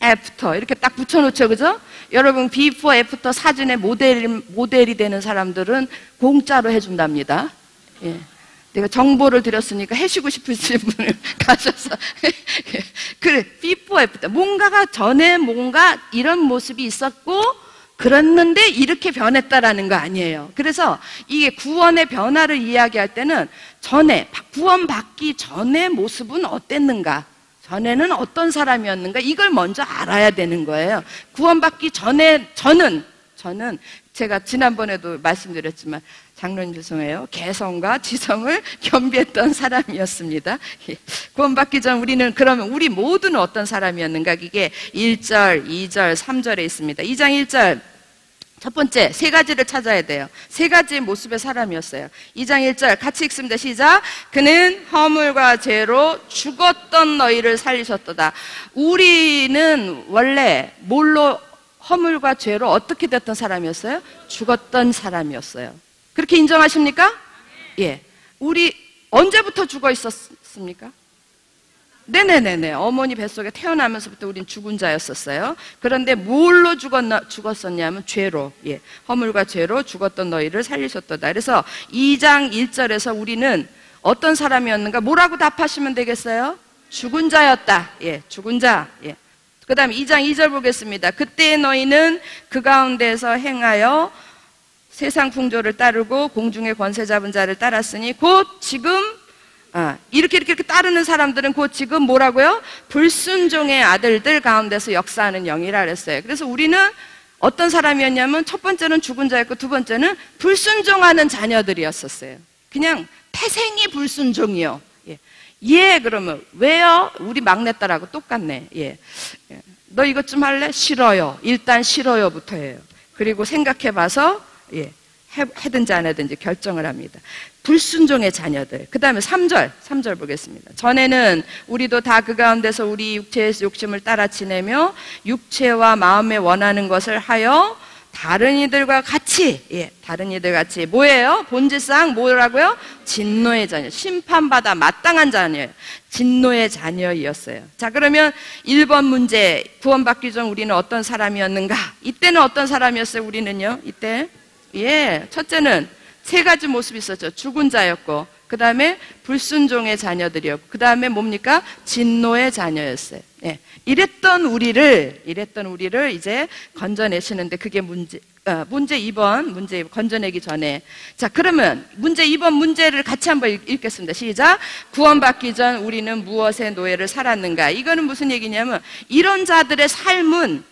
A: after 이렇게 딱 붙여놓죠, 그죠? 여러분 before, after 사진의 모델이 되는 사람들은 공짜로 해준답니다. 예. 내가 정보를 드렸으니까 해시고 싶으신 분을 가셔서 그래, before, after 뭔가가 전에 뭔가 이런 모습이 있었고 그랬는데 이렇게 변했다라는 거 아니에요. 그래서 이게 구원의 변화를 이야기할 때는 구원받기 전의 모습은 어땠는가? 전에는 어떤 사람이었는가? 이걸 먼저 알아야 되는 거예요. 구원받기 전에 저는 제가 지난번에도 말씀드렸지만 장로님 죄송해요. 개성과 지성을 겸비했던 사람이었습니다. 구원받기 전 그러면 우리 모두는 어떤 사람이었는가? 이게 1절, 2절, 3절에 있습니다. 2장 1절 첫 번째 세 가지를 찾아야 돼요. 세 가지의 모습의 사람이었어요. 2장 1절 같이 읽습니다. 시작. 그는 허물과 죄로 죽었던 너희를 살리셨도다. 우리는 원래 뭘로 허물과 죄로 어떻게 됐던 사람이었어요? 죽었던 사람이었어요. 그렇게 인정하십니까? 예. 우리 언제부터 죽어 있었습니까? 네네네네. 어머니 뱃속에 태어나면서부터 우린 죽은 자였었어요. 그런데 뭘로 죽었었냐면 죄로. 예. 허물과 죄로 죽었던 너희를 살리셨도다. 그래서 2장 1절에서 우리는 어떤 사람이었는가? 뭐라고 답하시면 되겠어요? 죽은 자였다. 예. 죽은 자. 예. 그 다음에 2장 2절 보겠습니다. 그때 너희는 그 가운데서 행하여 세상 풍조를 따르고 공중의 권세 잡은 자를 따랐으니 곧 지금 이렇게 따르는 사람들은 곧 지금 뭐라고요? 불순종의 아들들 가운데서 역사하는 영이라 그랬어요. 그래서 우리는 어떤 사람이었냐면 첫 번째는 죽은 자였고 두 번째는 불순종하는 자녀들이었었어요. 그냥 태생이 불순종이요. 예, 그러면 왜요? 우리 막내딸하고 똑같네. 예. 너 이것 좀 할래? 싫어요. 일단 싫어요부터 해요. 그리고 생각해봐서 예, 해든지 안 하든지 결정을 합니다. 불순종의 자녀들. 그 다음에 3절 보겠습니다. 전에는 우리도 다 그 가운데서 우리 육체의 욕심을 따라 지내며 육체와 마음에 원하는 것을 하여 다른 이들과 같이 뭐예요? 본질상 뭐라고요? 진노의 자녀, 심판받아 마땅한 자녀예요. 진노의 자녀이었어요. 자, 그러면 1번 문제, 구원받기 전 우리는 어떤 사람이었는가? 이때는 어떤 사람이었어요? 우리는요? 이때 첫째는 세 가지 모습이 있었죠. 죽은 자였고, 그 다음에 불순종의 자녀들이었고, 그 다음에 뭡니까? 진노의 자녀였어요. 예. 이랬던 우리를 이제 건져내시는데 그게 문제 2번 건져내기 전에. 자, 그러면 문제 2번 문제를 같이 한번 읽겠습니다. 시작. 구원받기 전 우리는 무엇의 노예를 살았는가? 이거는 무슨 얘기냐면 이런 자들의 삶은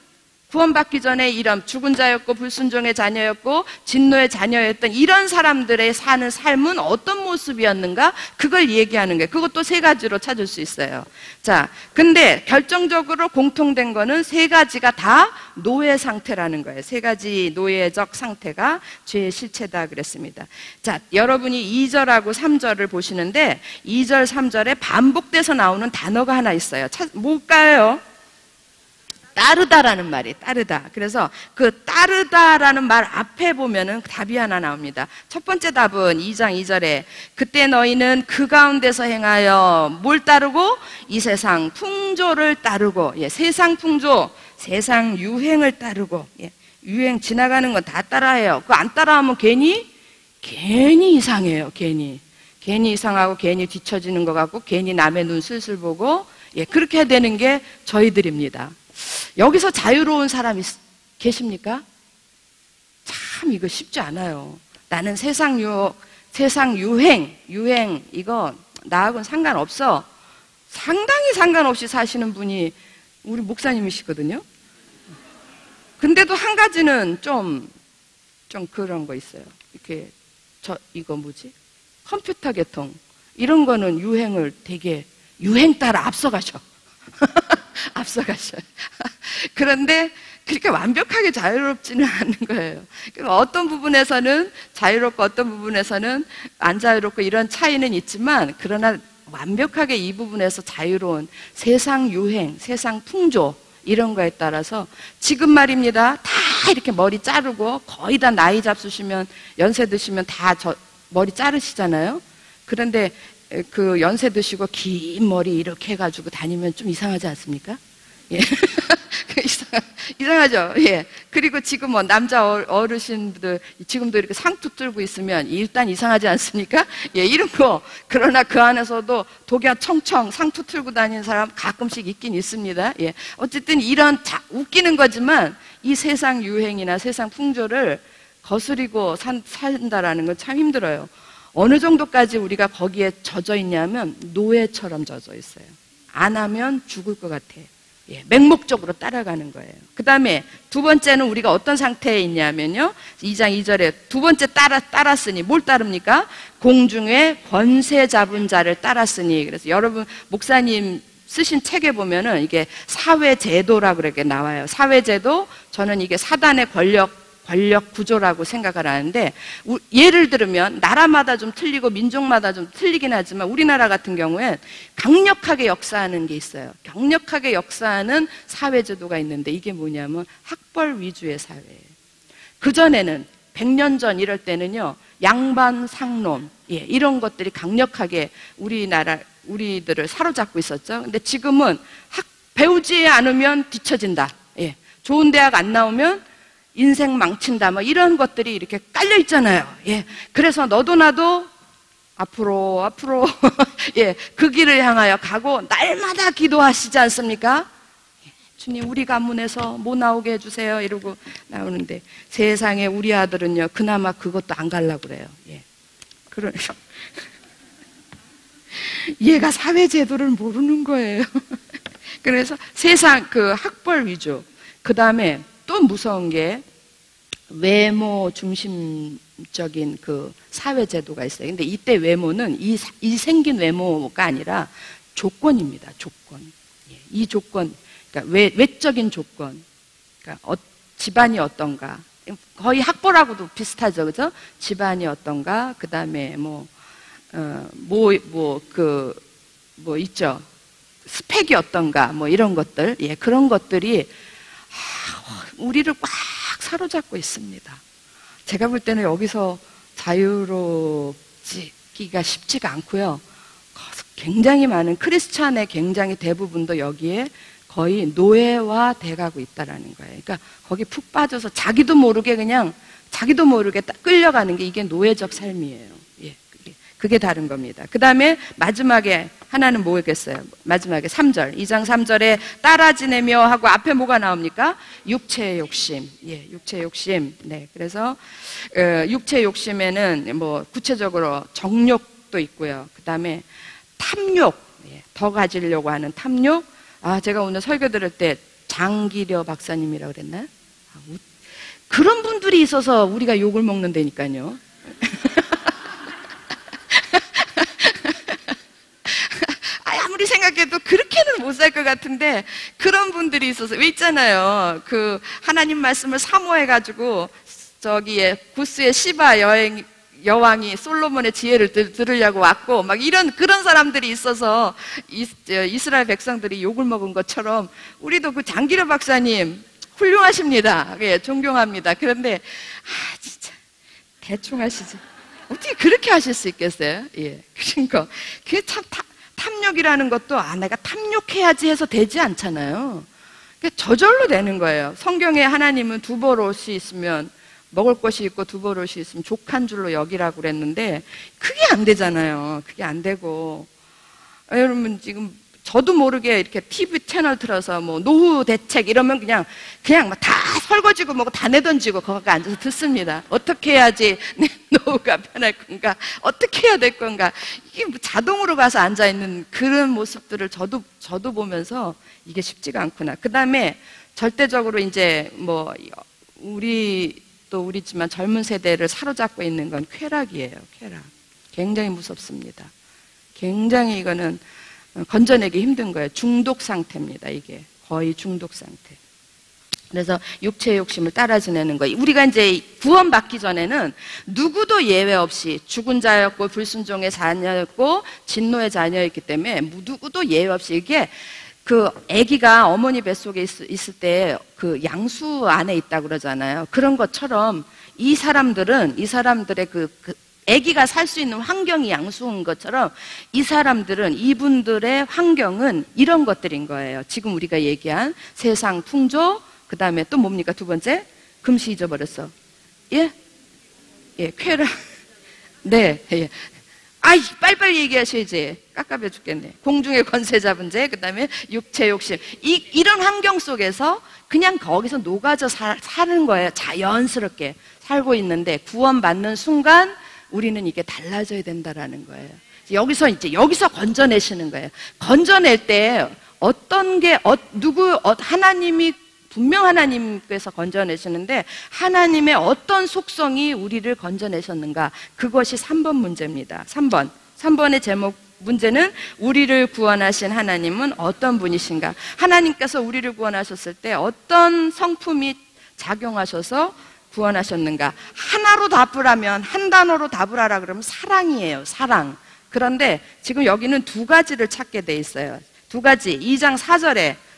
A: 구원받기 전에 이런 죽은 자였고 불순종의 자녀였고 진노의 자녀였던 이런 사람들의 사는 삶은 어떤 모습이었는가? 그걸 얘기하는 거예요. 그것도 세 가지로 찾을 수 있어요. 자, 근데 결정적으로 공통된 거는 세 가지가 다 노예 상태라는 거예요. 세 가지 노예적 상태가 죄의 실체다 그랬습니다. 자, 여러분이 2절하고 3절을 보시는데 2절, 3절에 반복돼서 나오는 단어가 하나 있어요. 뭘까요? 따르다라는 말이 따르다. 그래서 그 따르다라는 말 앞에 보면은 답이 하나 나옵니다. 첫 번째 답은 2장 2절에 그때 너희는 그 가운데서 행하여 뭘 따르고? 이 세상 풍조를 따르고, 예, 세상 풍조, 세상 유행을 따르고, 예, 유행 지나가는 건 다 따라해요. 그거 안 따라하면 괜히 이상해요. 괜히 이상하고 괜히 뒤처지는 것 같고 괜히 남의 눈 슬슬 보고, 예, 그렇게 되는 게 저희들입니다. 여기서 자유로운 사람이 계십니까? 참 이거 쉽지 않아요. 나는 세상 유혹, 세상 유행 이거 나하고는 상관없어. 상당히 상관없이 사시는 분이 우리 목사님이시거든요. 근데도 한 가지는 좀 그런 거 있어요. 이렇게 이거 뭐지? 컴퓨터 계통 이런 거는 유행을 되게 유행 따라 앞서가셔. 앞서가셔요. 그런데 그렇게 완벽하게 자유롭지는 않은 거예요. 어떤 부분에서는 자유롭고 어떤 부분에서는 안 자유롭고 이런 차이는 있지만, 그러나 완벽하게 이 부분에서 자유로운 세상 유행, 세상 풍조 이런 거에 따라서 지금 말입니다. 다 이렇게 머리 자르고 거의 다 나이 잡수시면 연세 드시면 다 머리 자르시잖아요. 그런데 그 연세 드시고 긴 머리 이렇게 해가지고 다니면 좀 이상하지 않습니까? 예. 이상하죠? 예. 그리고 지금 뭐 남자 어르신들 지금도 이렇게 상투 들고 있으면 일단 이상하지 않습니까? 예, 이런 거. 그러나 그 안에서도 독야 청청 상투 틀고 다니는 사람 가끔씩 있긴 있습니다. 예. 어쨌든 이런 웃기는 거지만 이 세상 유행이나 세상 풍조를 거스리고 산다라는 건 참 힘들어요. 어느 정도까지 우리가 거기에 젖어 있냐면 노예처럼 젖어 있어요. 안 하면 죽을 것 같아. 예, 맹목적으로 따라가는 거예요. 그 다음에 두 번째는 우리가 어떤 상태에 있냐면요, 2장 2절에 두 번째 따랐으니 뭘 따릅니까? 공중에 권세 잡은 자를 따랐으니. 그래서 여러분 목사님 쓰신 책에 보면은 이게 사회제도라고 그렇게 나와요. 사회제도, 저는 이게 사단의 권력 구조라고 생각을 하는데, 예를 들면 나라마다 좀 틀리고 민족마다 좀 틀리긴 하지만 우리나라 같은 경우엔 강력하게 역사하는 게 있어요. 강력하게 역사하는 사회제도가 있는데 이게 뭐냐면 학벌 위주의 사회예요. 그전에는 100년 전 이럴 때는요, 양반 상놈, 예, 이런 것들이 강력하게 우리들을 사로잡고 있었죠. 근데 지금은 배우지 않으면 뒤처진다. 예, 좋은 대학 안 나오면 인생 망친다, 뭐 이런 것들이 이렇게 깔려 있잖아요. 예, 그래서 너도 나도 앞으로 예, 그 길을 향하여 가고 날마다 기도하시지 않습니까? 예, 주님 우리 가문에서 뭐 나오게 해주세요 이러고 나오는데, 세상에 우리 아들은요 그나마 그것도 안 가려고 그래요. 예, 그러니까 얘가 사회제도를 모르는 거예요. 그래서 세상 그 학벌 위주. 그 다음에 또 무서운 게 외모 중심적인 그 사회제도가 있어요. 근데 이때 외모는 이 생긴 외모가 아니라 조건입니다. 조건. 예, 이 조건, 그러니까 외적인 조건. 그러니까 집안이 어떤가. 거의 학벌하고도 비슷하죠, 그죠? 집안이 어떤가. 그 다음에 있죠. 스펙이 어떤가. 뭐 이런 것들. 예, 그런 것들이 우리를 꽉 사로잡고 있습니다. 제가 볼 때는 여기서 자유롭기가 쉽지가 않고요. 굉장히 많은 크리스찬의 굉장히 대부분도 여기에 거의 노예화 돼가고 있다라는 거예요. 그러니까 거기 푹 빠져서 자기도 모르게 끌려가는 게 이게 노예적 삶이에요. 예, 그게 다른 겁니다. 그 다음에 마지막에 하나는 뭐겠어요? 마지막에 3절, 2장 3절에 따라 지내며 하고 앞에 뭐가 나옵니까? 육체의 욕심. 예, 육체의 욕심. 네, 그래서 육체의 욕심에는 뭐 구체적으로 정욕도 있고요. 그 다음에 탐욕, 예, 더 가지려고 하는 탐욕. 제가 오늘 설교 들을 때 장기려 박사님이라고 그랬나요? 그런 분들이 있어서 우리가 욕을 먹는다니까요. 아무리 생각해도 그렇게는 못 살 것 같은데 그런 분들이 있어서 왜 있잖아요. 그 하나님 말씀을 사모해가지고 저기에 구스의 시바 여왕이 솔로몬의 지혜를 들으려고 왔고 막 이런 그런 사람들이 있어서 이스라엘 백성들이 욕을 먹은 것처럼 우리도 그 장기려 박사님 훌륭하십니다. 예, 존경합니다. 그런데 진짜 대충 하시지. 어떻게 그렇게 하실 수 있겠어요? 예, 그러니까 그게 참 탐욕이라는 것도 내가 탐욕해야지 해서 되지 않잖아요. 저절로 되는 거예요. 성경에 하나님은 두 버릇이 있으면 먹을 것이 있고 두 버릇이 있으면 족한 줄로 여기라고 그랬는데 그게 안 되잖아요. 그게 안 되고 여러분 지금 저도 모르게 이렇게 TV 채널 틀어서 뭐 노후 대책 이러면 그냥 막 다 설거지고 뭐고 다 내던지고 거기 앉아서 듣습니다. 어떻게 해야지 내 노후가 편할 건가? 어떻게 해야 될 건가? 이게 뭐 자동으로 가서 앉아 있는 그런 모습들을 저도 보면서 이게 쉽지가 않구나. 그 다음에 절대적으로 이제 뭐 우리지만 젊은 세대를 사로잡고 있는 건 쾌락이에요. 쾌락. 굉장히 무섭습니다. 굉장히 이거는 건져내기 힘든 거예요. 중독 상태입니다. 이게 거의 중독 상태. 그래서 육체의 욕심을 따라 지내는 거예요. 우리가 이제 구원받기 전에는 누구도 예외 없이 죽은 자였고 불순종의 자녀였고 진노의 자녀였기 때문에 누구도 예외 없이 이게 그 아기가 어머니 뱃속에 있을 때 그 양수 안에 있다 그러잖아요. 그런 것처럼 이 사람들의 그 아기가 살 수 있는 환경이 양수인 것처럼 이 사람들은 이분들의 환경은 이런 것들인 거예요. 지금 우리가 얘기한 세상 풍조, 그 다음에 또 뭡니까? 두 번째? 금시 잊어버렸어. 예? 예, 쾌락. 네, 예. 빨리빨리 얘기하셔야지. 깝깝해 죽겠네. 공중의 권세 잡은 죄, 그 다음에 육체 욕심. 이런 환경 속에서 그냥 거기서 녹아져 사는 거예요. 자연스럽게 살고 있는데 구원받는 순간 우리는 이게 달라져야 된다라는 거예요. 여기서 건져내시는 거예요. 건져낼 때 어떤 게, 하나님이 분명 하나님께서 건져내시는데 하나님의 어떤 속성이 우리를 건져내셨는가? 그것이 3번 문제입니다. 3번의 제목 문제는 우리를 구원하신 하나님은 어떤 분이신가? 하나님께서 우리를 구원하셨을 때 어떤 성품이 작용하셔서 구원하셨는가? 하나로 답을 하면, 한 단어로 답을 하라 그러면 사랑이에요. 사랑. 그런데 지금 여기는 두 가지를 찾게 돼 있어요. 두 가지. 2장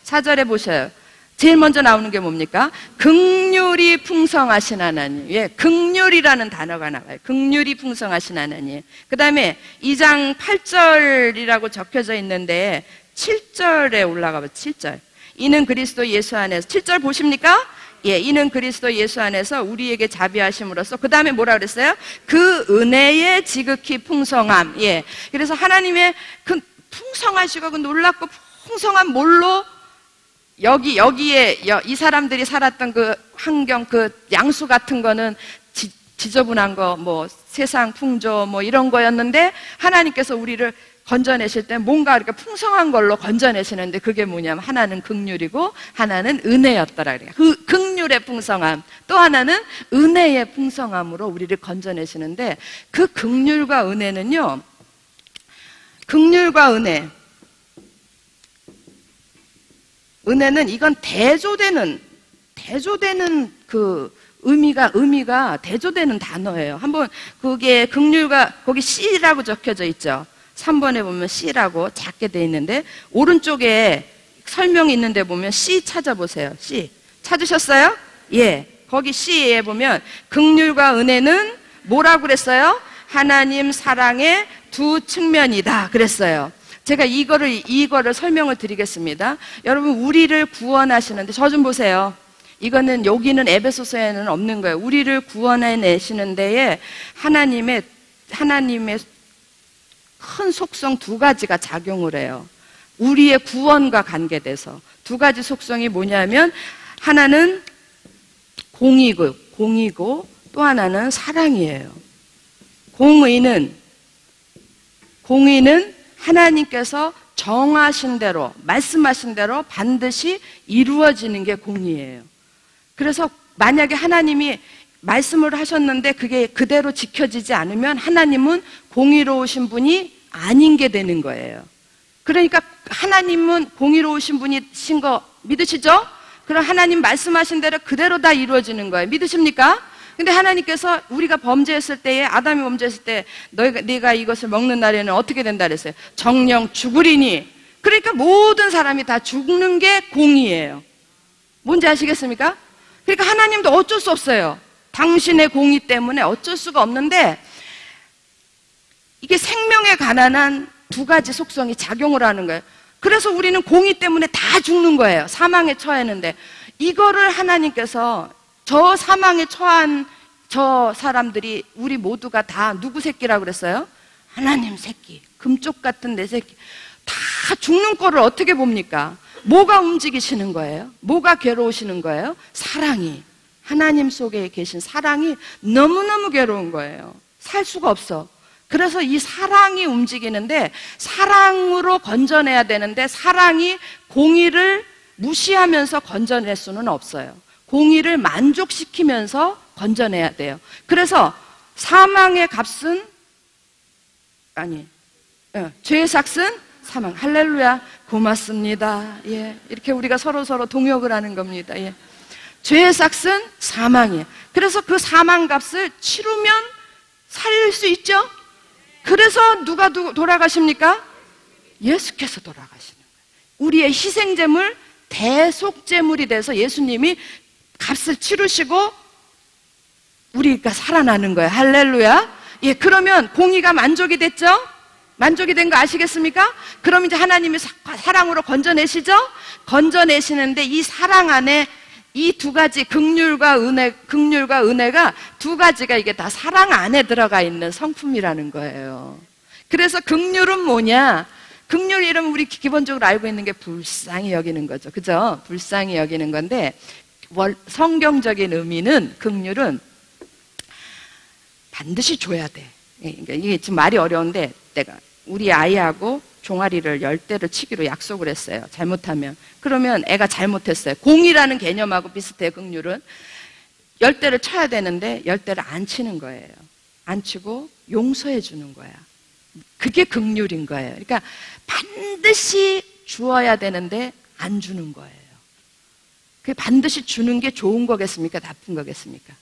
A: 4절에 보셔요. 제일 먼저 나오는 게 뭡니까? 긍휼이 풍성하신 하나님. 예, 긍휼이라는 단어가 나와요. 긍휼이 풍성하신 하나님. 그 다음에 2장 8절이라고 적혀져 있는데 7절에 올라가 봐요. 7절. 이는 그리스도 예수 안에서. 7절 보십니까? 예, 이는 그리스도 예수 안에서 우리에게 자비하심으로써. 그 다음에 뭐라 그랬어요? 그 은혜의 지극히 풍성함. 예. 그래서 하나님의 그 풍성하시고 그 놀랍고 풍성한 뭘로 여기에 이 사람들이 살았던 그 환경, 그 양수 같은 거는 지저분한 거, 뭐 세상 풍조 뭐 이런 거였는데 하나님께서 우리를 건져내실 때 뭔가 이렇게 풍성한 걸로 건져내시는데 그게 뭐냐면 하나는 긍휼이고 하나는 은혜였더라 그래요. 그 긍휼의 풍성함, 또 하나는 은혜의 풍성함으로 우리를 건져내시는데 그 긍휼과 은혜는요, 긍휼과 은혜는 이건 대조되는 그 의미가 대조되는 단어예요. 한번 그게 긍휼과 거기 C라고 적혀져 있죠. 3번에 보면 C라고 작게 돼 있는데 오른쪽에 설명이 있는데 보면 C 찾아보세요. C 찾으셨어요? 예, 거기 C에 보면 긍휼과 은혜는 뭐라고 그랬어요? 하나님 사랑의 두 측면이다 그랬어요. 제가 이거를 설명을 드리겠습니다. 여러분, 우리를 구원하시는데 저 좀 보세요. 이거는 여기는 에베소서에는 없는 거예요. 우리를 구원해내시는 데에 하나님의 큰 속성 두 가지가 작용을 해요. 우리의 구원과 관계돼서 두 가지 속성이 뭐냐면 하나는 공의고 또 하나는 사랑이에요. 공의는 하나님께서 정하신 대로, 말씀하신 대로 반드시 이루어지는 게 공의예요. 그래서 만약에 하나님이 말씀을 하셨는데 그게 그대로 지켜지지 않으면 하나님은 공의로우신 분이 아닌 게 되는 거예요. 그러니까 하나님은 공의로우신 분이신 거 믿으시죠? 그럼 하나님 말씀하신 대로 그대로 다 이루어지는 거예요. 믿으십니까? 근데 하나님께서 우리가 범죄했을 때에, 아담이 범죄했을 때 네가 이것을 먹는 날에는 어떻게 된다 그랬어요? 정령 죽으리니. 그러니까 모든 사람이 다 죽는 게 공의예요. 뭔지 아시겠습니까? 그러니까 하나님도 어쩔 수 없어요. 당신의 공의 때문에 어쩔 수가 없는데, 이게 생명에 관한 두 가지 속성이 작용을 하는 거예요. 그래서 우리는 공의 때문에 다 죽는 거예요. 사망에 처했는데, 이거를 하나님께서 저 사망에 처한 저 사람들이 우리 모두가 다 누구 새끼라고 그랬어요? 하나님 새끼, 금쪽 같은 내 새끼, 다 죽는 꼴을 어떻게 봅니까? 뭐가 움직이시는 거예요? 뭐가 괴로우시는 거예요? 사랑이, 하나님 속에 계신 사랑이 너무너무 괴로운 거예요. 살 수가 없어. 그래서 이 사랑이 움직이는데, 사랑으로 건져내야 되는데 사랑이 공의를 무시하면서 건져낼 수는 없어요. 공의를 만족시키면서 건져내야 돼요. 그래서 사망의 값은 죄의 삭은 사망. 할렐루야, 고맙습니다. 예, 이렇게 우리가 서로 동역을 하는 겁니다. 예. 죄의 삭은 사망이에요. 그래서 그 사망 값을 치르면 살릴 수 있죠? 그래서 누가 돌아가십니까? 예수께서 돌아가시는 거예요. 우리의 희생제물, 대속제물이 돼서 예수님이 값을 치르시고 우리가 살아나는 거예요. 할렐루야. 예, 그러면 공의가 만족이 됐죠? 만족이 된 거 아시겠습니까? 그럼 이제 하나님이 사랑으로 건져내시죠? 건져내시는데 이 사랑 안에 이 두 가지, 극률과 은혜가 두 가지가 이게 다 사랑 안에 들어가 있는 성품이라는 거예요. 그래서 극률은 뭐냐? 극률 이름 우리 기본적으로 알고 있는 게 불쌍히 여기는 거죠. 그죠? 불쌍히 여기는 건데, 성경적인 의미는, 극률은 반드시 줘야 돼. 그러니까 이게 지금 말이 어려운데, 내가 우리 아이하고 종아리를 10대를 치기로 약속을 했어요. 잘못하면. 그러면 애가 잘못했어요. 공이라는 개념하고 비슷해요. 극률은 10대를 쳐야 되는데 10대를 안 치는 거예요. 안 치고 용서해 주는 거야. 그게 극률인 거예요. 그러니까 반드시 주어야 되는데 안 주는 거예요. 그게 반드시 주는 게 좋은 거겠습니까? 나쁜 거겠습니까?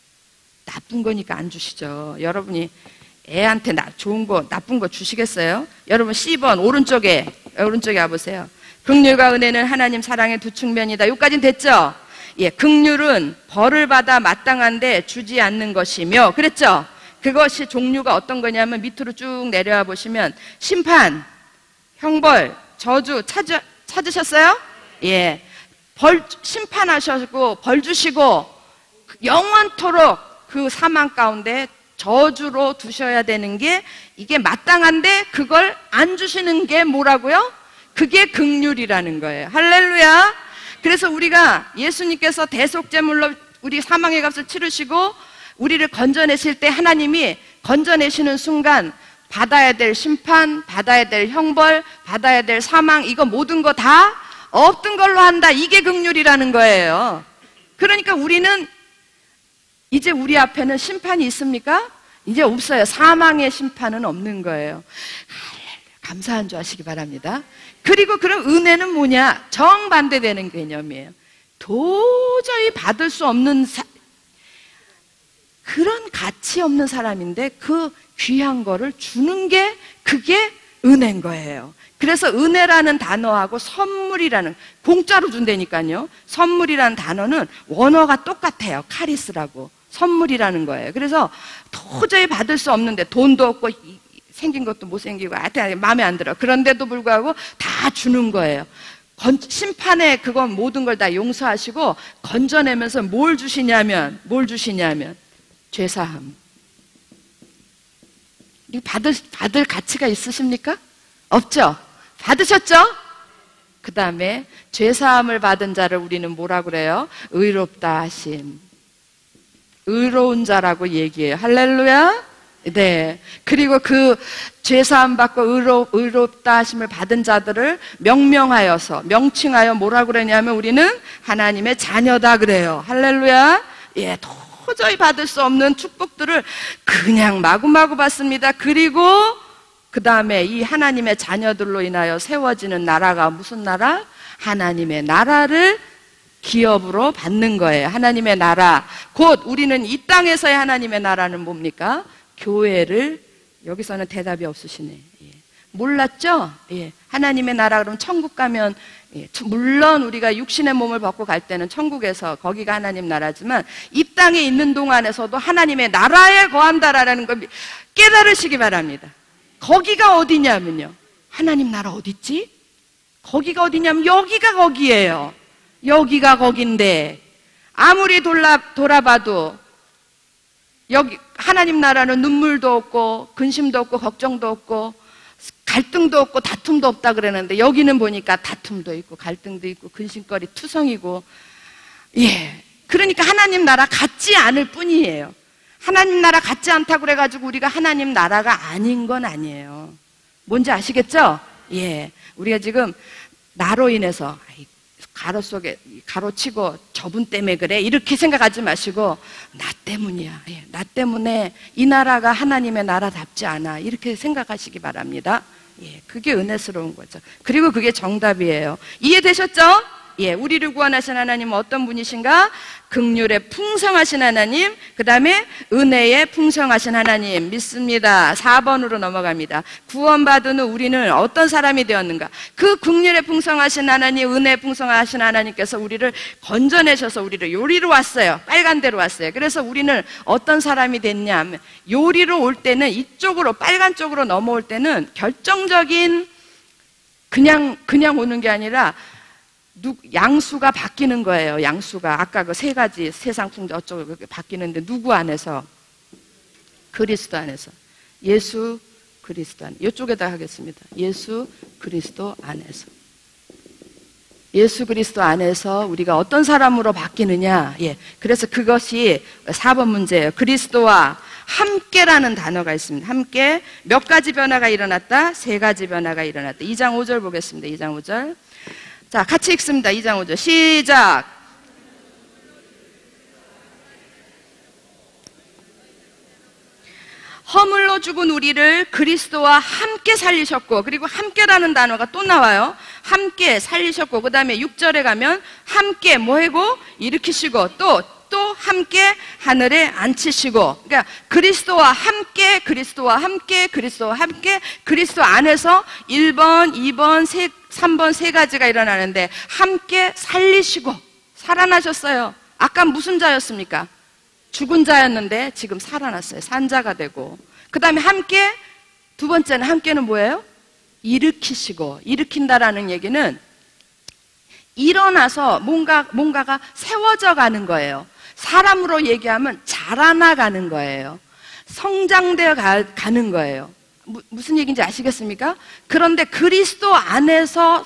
A: 나쁜 거니까 안 주시죠. 여러분이 애한테 좋은 거, 나쁜 거 주시겠어요? 여러분 C번 오른쪽에 와보세요. 긍휼과 은혜는 하나님 사랑의 두 측면이다. 여기까지는 됐죠? 예, 긍휼은 벌을 받아 마땅한데 주지 않는 것이며, 그랬죠? 그것이 종류가 어떤 거냐면 밑으로 쭉 내려와 보시면 심판, 형벌, 저주 찾으셨어요? 예, 심판하시고 벌 주시고 영원토록 그 사망 가운데 저주로 두셔야 되는 게, 이게 마땅한데 그걸 안 주시는 게 뭐라고요? 그게 긍휼이라는 거예요. 할렐루야. 그래서 우리가 예수님께서 대속제물로 우리 사망의 값을 치르시고 우리를 건져내실 때, 하나님이 건져내시는 순간 받아야 될 심판, 받아야 될 형벌, 받아야 될 사망, 이거 모든 거 다 없던 걸로 한다. 이게 긍휼이라는 거예요. 그러니까 우리는 이제 우리 앞에는 심판이 있습니까? 이제 없어요. 사망의 심판은 없는 거예요. 감사한 줄 아시기 바랍니다. 그리고 그럼 은혜는 뭐냐? 정반대되는 개념이에요. 도저히 받을 수 없는 그런 가치 없는 사람인데 그 귀한 거를 주는 게, 그게 은혜인 거예요. 그래서 은혜라는 단어하고 선물이라는, 공짜로 준다니까요. 선물이라는 단어는 원어가 똑같아요. 카리스라고. 선물이라는 거예요. 그래서 도저히 받을 수 없는데, 돈도 없고 생긴 것도 못생기고 하여튼 마음에 안 들어. 그런데도 불구하고 다 주는 거예요. 심판에 그건 모든 걸 다 용서하시고 건져내면서 뭘 주시냐면 죄사함. 받을 가치가 있으십니까? 없죠? 받으셨죠? 그 다음에 죄사함을 받은 자를 우리는 뭐라 그래요? 의롭다 하심. 의로운 자라고 얘기해요. 할렐루야. 네. 그리고 그 죄사함 받고 의롭다 하심을 받은 자들을 명명하여서, 명칭하여 뭐라 그러냐면 우리는 하나님의 자녀다 그래요. 할렐루야. 예, 도저히 받을 수 없는 축복들을 그냥 마구마구 받습니다. 그리고 그 다음에 이 하나님의 자녀들로 인하여 세워지는 나라가 무슨 나라? 하나님의 나라를 기업으로 받는 거예요. 하나님의 나라. 곧 우리는 이 땅에서의 하나님의 나라는 뭡니까? 교회를, 여기서는 대답이 없으시네. 예. 몰랐죠? 예. 하나님의 나라 그러면 천국 가면, 예. 물론 우리가 육신의 몸을 벗고 갈 때는 천국에서 거기가 하나님 나라지만 이 땅에 있는 동안에서도 하나님의 나라에 거한다라는 걸 깨달으시기 바랍니다. 거기가 어디냐면요, 하나님 나라 어디 있지? 거기가 어디냐면 여기가 거기예요. 여기가 거긴데 아무리 돌아봐도 여기 하나님 나라는 눈물도 없고 근심도 없고 걱정도 없고 갈등도 없고 다툼도 없다 그러는데 여기는 보니까 다툼도 있고 갈등도 있고 근심거리 투성이고, 예, 그러니까 하나님 나라 같지 않을 뿐이에요. 하나님 나라 같지 않다고 그래가지고 우리가 하나님 나라가 아닌 건 아니에요. 뭔지 아시겠죠? 예, 우리가 지금 나로 인해서 가로 속에 가로치고 저분 때문에 그래 이렇게 생각하지 마시고 나 때문이야. 예, 나 때문에 이 나라가 하나님의 나라답지 않아 이렇게 생각하시기 바랍니다. 예, 그게 은혜스러운 거죠. 그리고 그게 정답이에요. 이해되셨죠? 예, 우리를 구원하신 하나님은 어떤 분이신가? 긍휼에 풍성하신 하나님, 그 다음에 은혜에 풍성하신 하나님 믿습니다. 4번으로 넘어갑니다. 구원받은 후 우리는 어떤 사람이 되었는가? 그 긍휼에 풍성하신 하나님, 은혜에 풍성하신 하나님께서 우리를 건져내셔서 우리를 요리로 왔어요. 빨간 데로 왔어요. 그래서 우리는 어떤 사람이 됐냐 하면 요리로 올 때는 이쪽으로 빨간 쪽으로 넘어올 때는 결정적인 그냥 오는 게 아니라 양수가 바뀌는 거예요. 양수가 아까 그 세 가지 세상 풍조 어쩌고 바뀌는데 누구 안에서? 그리스도 안에서. 예수 그리스도 안에. 이쪽에다 하겠습니다. 예수 그리스도 안에서. 예수 그리스도 안에서 우리가 어떤 사람으로 바뀌느냐? 예. 그래서 그것이 4번 문제예요. 그리스도와 함께라는 단어가 있습니다. 함께 몇 가지 변화가 일어났다? 3가지 변화가 일어났다. 2장 5절 보겠습니다. 2장 5절. 자, 같이 읽습니다. 2장 5절. 시작. 허물로 죽은 우리를 그리스도와 함께 살리셨고, 그리고 함께라는 단어가 또 나와요. 함께 살리셨고, 그 다음에 6절에 가면 함께 뭐하고 일으키시고 또 함께 하늘에 앉히시고, 그러니까 그리스도와 함께, 그리스도와 함께, 그리스도와 함께, 그리스도 안에서 1번, 2번, 3번 3가지가 일어나는데 함께 살리시고 살아나셨어요. 아까 무슨 자였습니까? 죽은 자였는데 지금 살아났어요. 산자가 되고, 그 다음에 함께, 두 번째는 함께는 뭐예요? 일으키시고. 일으킨다라는 얘기는 일어나서 뭔가가 세워져 가는 거예요. 사람으로 얘기하면 자라나가는 거예요. 성장되어 가는 거예요. 무슨 얘기인지 아시겠습니까? 그런데 그리스도 안에서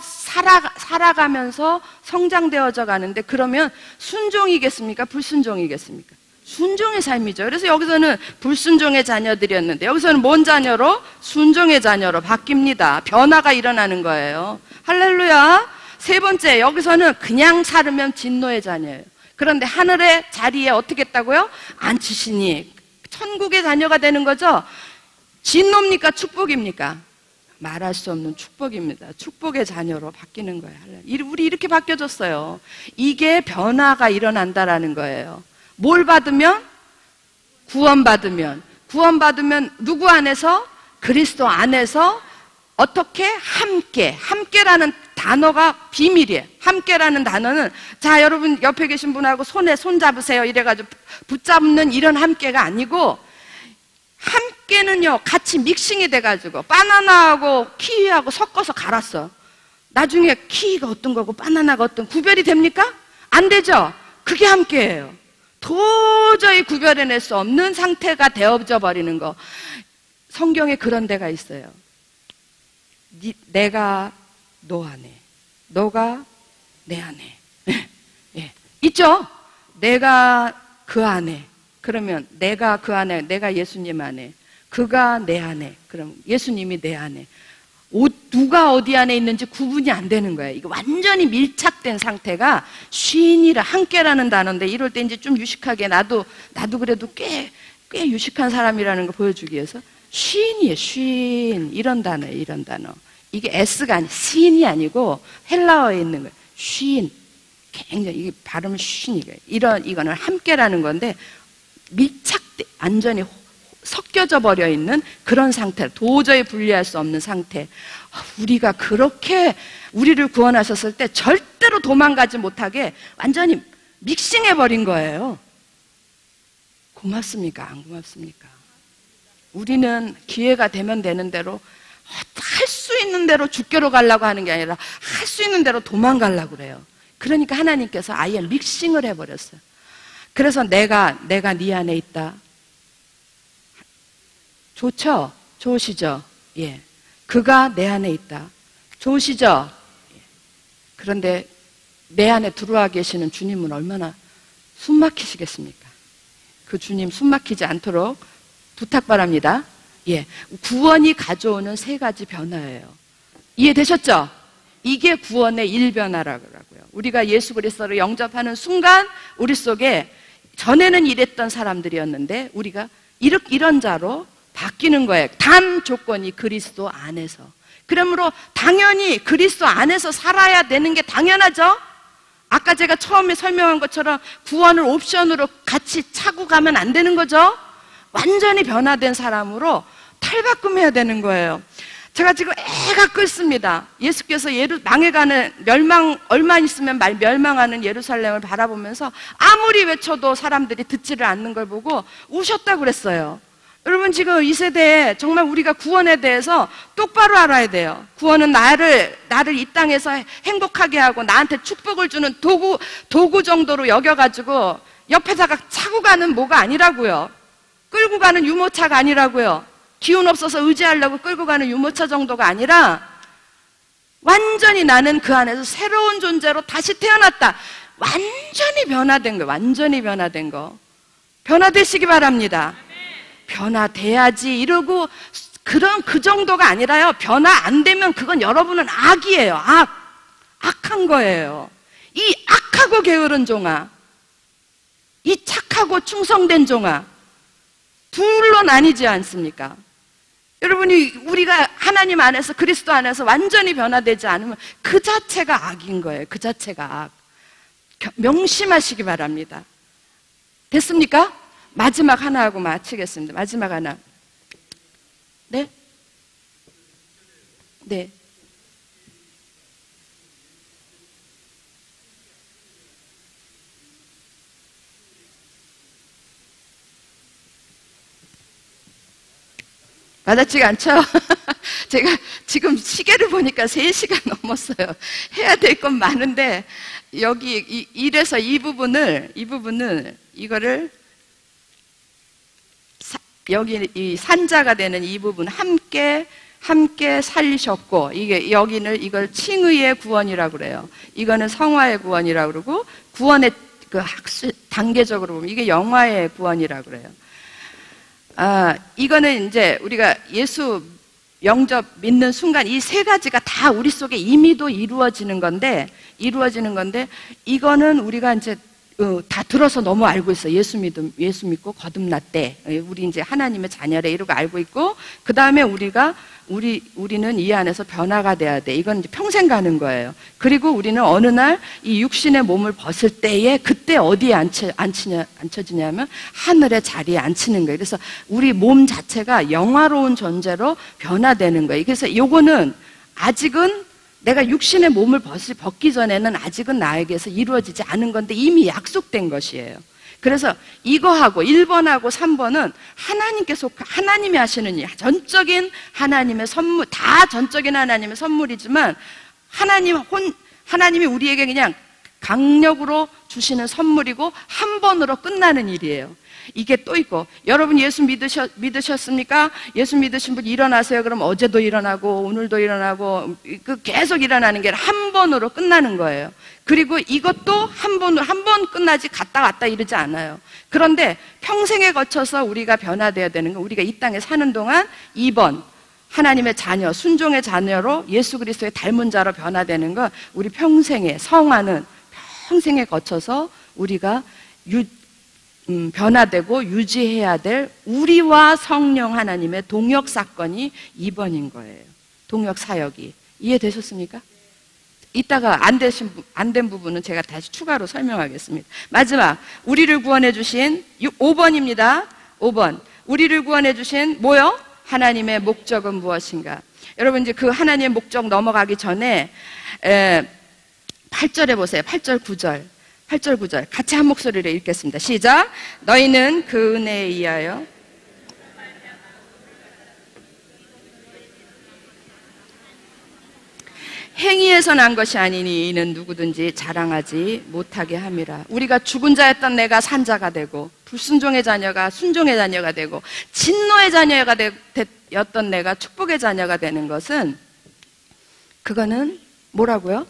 A: 살아가면서 성장되어져 가는데, 그러면 순종이겠습니까? 불순종이겠습니까? 순종의 삶이죠. 그래서 여기서는 불순종의 자녀들이었는데 여기서는 뭔 자녀로? 순종의 자녀로 바뀝니다. 변화가 일어나는 거예요. 할렐루야. 3번째, 여기서는 그냥 살으면 진노의 자녀예요. 그런데 하늘의 자리에 어떻게 했다고요? 앉히시니 천국의 자녀가 되는 거죠. 진노입니까? 축복입니까? 말할 수 없는 축복입니다. 축복의 자녀로 바뀌는 거예요. 우리 이렇게 바뀌어졌어요. 이게 변화가 일어난다라는 거예요. 뭘 받으면? 구원받으면 누구 안에서? 그리스도 안에서. 어떻게? 함께라는 단어가 비밀이에요. 함께라는 단어는, 자, 여러분 옆에 계신 분하고 손에 손 잡으세요 이래가지고 붙잡는 이런 함께가 아니고, 함께는요 같이 믹싱이 돼가지고 바나나하고 키위하고 섞어서 갈았어. 나중에 키위가 어떤 거고 바나나가 어떤, 구별이 됩니까? 안 되죠. 그게 함께예요. 도저히 구별해낼 수 없는 상태가 되어져 버리는 거. 성경에 그런 데가 있어요. 내가 너 안에, 너가 내 안에. 예. 있죠? 내가 그 안에. 그러면 내가 그 안에, 내가 예수님 안에. 그가 내 안에, 그럼 예수님이 내 안에. 누가 어디 안에 있는지 구분이 안 되는 거예요. 이게 완전히 밀착된 상태가 쉰이라, 함께라는 단어인데, 이럴 때 이제 좀 유식하게 나도 그래도 꽤 유식한 사람이라는 걸 보여주기 위해서 쉰이에요. 쉰. 이런 단어예요. 이런 단어. 이게 S가 아니, 신이 아니고 헬라어에 있는 거예요. 쉰. 굉장히, 이게 발음은 쉰이에요. 이거는 함께라는 건데, 완전히 섞여져 버려 있는 그런 상태, 도저히 분리할 수 없는 상태. 우리가 그렇게 우리를 구원하셨을 때 절대로 도망가지 못하게 완전히 믹싱해 버린 거예요. 고맙습니까? 안 고맙습니까? 우리는 기회가 되면 되는 대로 할 수 있는 대로 주께로 가려고 하는 게 아니라 할 수 있는 대로 도망가려고 그래요. 그러니까 하나님께서 아예 믹싱을 해버렸어요. 그래서 내가 네 안에 있다. 좋죠? 좋으시죠? 예. 그가 내 안에 있다. 좋으시죠? 예. 그런데 내 안에 들어와 계시는 주님은 얼마나 숨 막히시겠습니까? 그 주님 숨 막히지 않도록 부탁 바랍니다. 예. 구원이 가져오는 세 가지 변화예요. 이해되셨죠? 이게 구원의 일변화라고요. 우리가 예수 그리스도를 영접하는 순간 우리 속에 전에는 이랬던 사람들이었는데 우리가 이런 자로 바뀌는 거예요. 단 조건이 그리스도 안에서. 그러므로 당연히 그리스도 안에서 살아야 되는 게 당연하죠? 아까 제가 처음에 설명한 것처럼 구원을 옵션으로 같이 차고 가면 안 되는 거죠? 완전히 변화된 사람으로 탈바꿈해야 되는 거예요. 제가 지금 애가 끓습니다. 예수께서 망해가는, 얼마 있으면 멸망하는 예루살렘을 바라보면서 아무리 외쳐도 사람들이 듣지를 않는 걸 보고 우셨다고 그랬어요. 여러분, 지금 이 세대에 정말 우리가 구원에 대해서 똑바로 알아야 돼요. 구원은 나를 이 땅에서 행복하게 하고 나한테 축복을 주는 도구 정도로 여겨가지고 옆에다가 차고 가는 뭐가 아니라고요. 끌고 가는 유모차가 아니라고요. 기운 없어서 의지하려고 끌고 가는 유모차 정도가 아니라 완전히 나는 그 안에서 새로운 존재로 다시 태어났다. 완전히 변화된 거, 완전히 변화된 거. 변화되시기 바랍니다. 변화돼야지 이러고 그 정도가 아니라요. 변화 안 되면 그건 여러분은 악이에요. 악한 거예요. 이 악하고 게으른 종아, 이 착하고 충성된 종아, 둘로 나뉘지 않습니까? 여러분이 우리가 하나님 안에서 그리스도 안에서 완전히 변화되지 않으면 그 자체가 악인 거예요. 그 자체가 악. 명심하시기 바랍니다. 됐습니까? 마지막 하나 하고 마치겠습니다. 마지막 하나. 네? 네. 와닿지가 않죠? 제가 지금 시계를 보니까 3시간 넘었어요. 해야 될 건 많은데, 여기, 이래서 이거를, 여기 이 산자가 되는 이 부분, 함께 살리셨고, 이걸 칭의의 구원이라고 그래요. 이거는 성화의 구원이라고 그러고, 구원의 단계적으로 보면 이게 영화의 구원이라고 그래요. 이거는 이제 우리가 예수 영접 믿는 순간 이 세 가지가 다 우리 속에 이미도 이루어지는 건데, 이거는 우리가 이제 다 들어서 너무 알고 있어요. 예수 믿고 거듭났대. 우리 이제 하나님의 자녀래 이러고 알고 있고, 그 다음에 우리는 이 안에서 변화가 돼야 돼. 이건 이제 평생 가는 거예요. 그리고 우리는 어느 날 이 육신의 몸을 벗을 때에 그때 어디에 앉혀지냐면 하늘의 자리에 앉히는 거예요. 그래서 우리 몸 자체가 영화로운 존재로 변화되는 거예요. 그래서 요거는 아직은 내가 육신의 몸을 벗기 전에는 아직은 나에게서 이루어지지 않은 건데 이미 약속된 것이에요. 그래서 이거하고 1번하고 3번은 하나님이 하시는 일, 전적인 하나님의 선물, 다 전적인 하나님의 선물이지만 하나님이 우리에게 그냥 강력으로 주시는 선물이고 한 번으로 끝나는 일이에요. 이게 또 있고, 여러분 예수 믿으셨습니까? 예수 믿으신 분 일어나세요. 그럼 어제도 일어나고 오늘도 일어나고 계속 일어나는 게 한 번으로 끝나는 거예요. 그리고 이것도 한 번 끝나지 갔다 왔다 이러지 않아요. 그런데 평생에 거쳐서 우리가 변화되어야 되는 건, 우리가 이 땅에 사는 동안 2번 하나님의 자녀, 순종의 자녀로 예수 그리스도의 닮은 자로 변화되는 건 우리 평생에, 성화는 평생에 거쳐서 우리가 변화되고 유지해야 될 우리와 성령 하나님의 동역 사건이 2번인 거예요. 동역 사역이. 이해되셨습니까? 이따가 안 된 부분은 제가 다시 추가로 설명하겠습니다. 마지막, 우리를 구원해 주신 5번입니다. 5번. 우리를 구원해 주신 뭐요? 하나님의 목적은 무엇인가? 여러분, 이제 그 하나님의 목적 넘어가기 전에 8절에 보세요. 8절, 9절. 8절, 9절. 같이 한 목소리로 읽겠습니다. 시작. 너희는 그 은혜에 의하여 행위에서 난 것이 아니니 이는 누구든지 자랑하지 못하게 함이라. 우리가 죽은 자였던 내가 산 자가 되고, 불순종의 자녀가 순종의 자녀가 되고, 진노의 자녀가 였던 내가 축복의 자녀가 되는 것은, 그거는 뭐라고요?